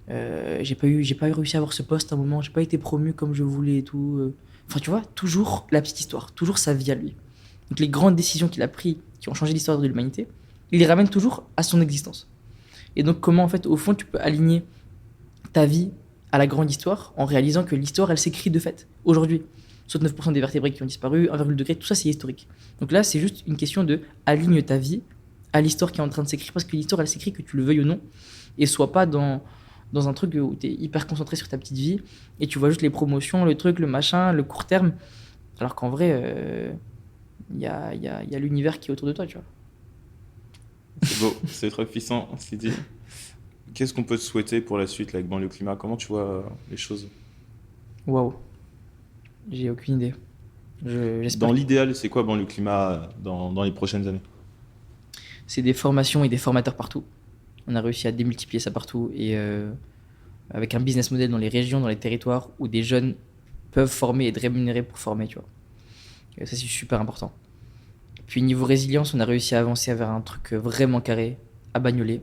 j'ai pas eu réussi à avoir ce poste à un moment, j'ai pas été promu comme je voulais et tout. Enfin, tu vois, toujours la petite histoire, toujours sa vie à lui. Donc les grandes décisions qu'il a prises, qui ont changé l'histoire de l'humanité, il les ramène toujours à son existence. Et donc comment, en fait, au fond, tu peux aligner ta vie à la grande histoire en réalisant que l'histoire, elle s'écrit de fait, aujourd'hui. 69% des vertébrés qui ont disparu, 1,2 degré, tout ça, c'est historique. Donc là, c'est juste une question de aligne ta vie à l'histoire qui est en train de s'écrire, parce que l'histoire, elle s'écrit que tu le veuilles ou non, et sois pas dans un truc où tu es hyper concentré sur ta petite vie, et tu vois juste les promotions, le truc, le machin, le court terme, alors qu'en vrai, y a l'univers qui est autour de toi, tu vois. C'est beau, c'est très puissant ce qu'il dit. Qu'est-ce qu'on peut te souhaiter pour la suite là, avec Banlieue Climat? Comment tu vois les choses? Waouh, j'ai aucune idée. J'espère Dans l'idéal, c'est quoi Banlieue Climat dans les prochaines années? c'est des formations et des formateurs partout. On a réussi à démultiplier ça partout et avec un business model dans les régions, dans les territoires où des jeunes peuvent former et être rémunérés pour former, tu vois. Et ça, c'est super important. Puis niveau résilience, on a réussi à avancer vers un truc vraiment carré à Bagnolet,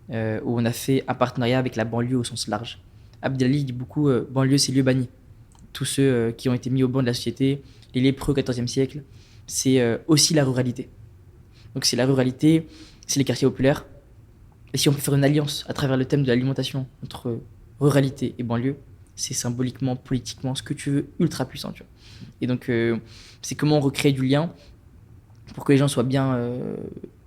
où on a fait un partenariat avec la banlieue au sens large. Abdelali dit beaucoup banlieue, c'est lieu banni. Tous ceux qui ont été mis au banc de la société, les lépreux au XIVe siècle, c'est aussi la ruralité. Donc c'est la ruralité, c'est les quartiers populaires. Et si on peut faire une alliance à travers le thème de l'alimentation entre ruralité et banlieue, c'est symboliquement, politiquement, ce que tu veux, ultra puissant, tu vois. Et donc c'est comment on recrée du lien pour que les gens soient bien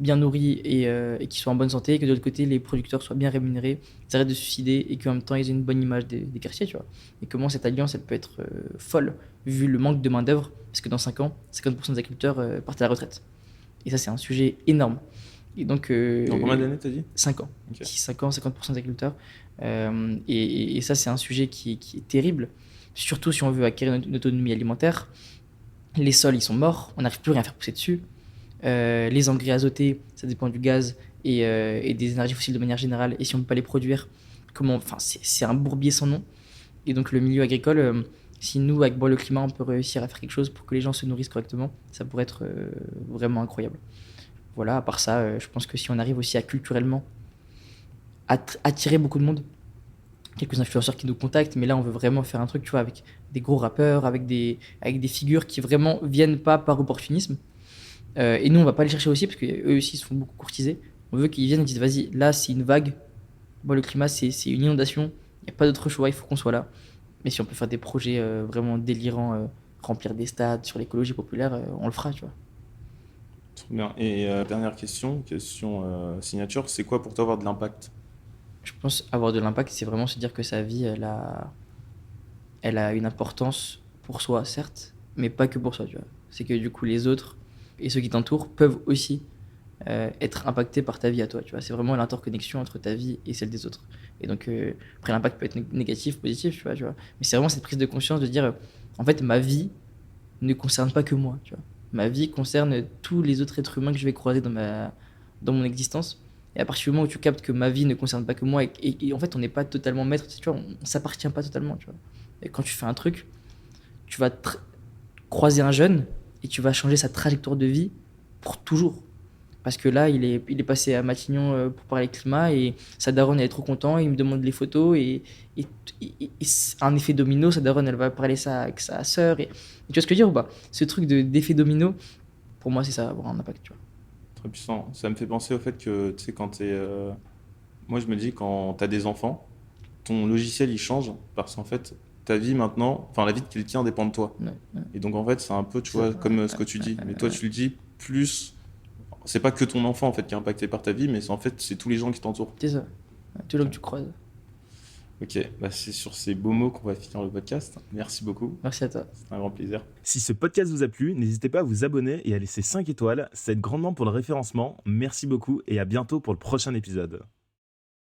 nourris et qu'ils soient en bonne santé, et que de l'autre côté, les producteurs soient bien rémunérés, ils arrêtent de se suicider et qu'en même temps, ils aient une bonne image des quartiers, tu vois. Et comment cette alliance, elle peut être folle, vu le manque de main-d'œuvre, parce que dans 5 ans, 50% des agriculteurs partent à la retraite. Et ça, c'est un sujet énorme. Et donc, Dans combien d'années t'as dit? 5 ans. Okay. 5 ans, 50% des agriculteurs. Et ça, c'est un sujet qui est terrible, surtout si on veut acquérir une autonomie alimentaire. Les sols, ils sont morts, on n'arrive plus à rien faire pousser dessus. Les engrais azotés, ça dépend du gaz et des énergies fossiles de manière générale, et si on ne peut pas les produire, comment, enfin, c'est un bourbier sans nom. Et donc le milieu agricole, si nous, avec Bois le Climat, on peut réussir à faire quelque chose pour que les gens se nourrissent correctement, ça pourrait être vraiment incroyable. Voilà, à part ça, je pense que si on arrive aussi à culturellement attirer beaucoup de monde, quelques influenceurs qui nous contactent, mais là on veut vraiment faire un truc, tu vois, avec des gros rappeurs, avec des figures qui vraiment viennent pas par opportunisme. Et nous on va pas les chercher aussi parce qu'eux aussi ils se font beaucoup courtiser. On veut qu'ils viennent et disent vas-y, là c'est une vague, bon, le climat c'est une inondation, il n'y a pas d'autre choix, il faut qu'on soit là. Mais si on peut faire des projets vraiment délirants, remplir des stades sur l'écologie populaire, on le fera, tu vois. Trop bien. Et dernière question signature, c'est quoi pour toi avoir de l'impact? Je pense avoir de l'impact, c'est vraiment se dire que sa vie, elle a une importance pour soi, certes, mais pas que pour soi, tu vois. C'est que du coup, les autres et ceux qui t'entourent peuvent aussi être impactés par ta vie à toi, tu vois. C'est vraiment l'interconnexion entre ta vie et celle des autres. Et donc, après, l'impact peut être négatif, positif, tu vois. Mais c'est vraiment cette prise de conscience de dire, en fait, ma vie ne concerne pas que moi, tu vois. Ma vie concerne tous les autres êtres humains que je vais croiser dans mon existence. Et à partir du moment où tu captes que ma vie ne concerne pas que moi et en fait on n'est pas totalement maître, tu vois, on s'appartient pas totalement, tu vois. Et quand tu fais un truc, tu vas croiser un jeune et tu vas changer sa trajectoire de vie pour toujours. Parce que là, il est passé à Matignon pour parler climat et sa daronne elle est trop content, il me demande les photos et c'est un effet domino, sa daronne elle va parler ça avec sa sœur et tu vois ce que je veux dire ou pas? Ce truc d'effet domino, pour moi c'est ça, avoir un impact, tu vois. Très puissant. Ça me fait penser au fait que, tu sais, moi, je me dis, quand tu as des enfants, ton logiciel, il change parce qu'en fait, ta vie maintenant, enfin, la vie de quelqu'un dépend de toi. Ouais, ouais. Et donc, en fait, c'est un peu, tu C'est vois, ça, comme ouais, ce que tu dis. ouais, Mais toi, ouais. tu le dis plus. C'est pas que ton enfant, en fait, qui est impacté par ta vie, mais en fait, c'est tous les gens qui t'entourent. C'est ça. Ouais, tout là que tu croises. Ok, bah, c'est sur ces beaux mots qu'on va finir le podcast. Merci beaucoup. Merci à toi. C'était un grand plaisir. Si ce podcast vous a plu, n'hésitez pas à vous abonner et à laisser 5 étoiles, ça aide grandement pour le référencement. Merci beaucoup et à bientôt pour le prochain épisode.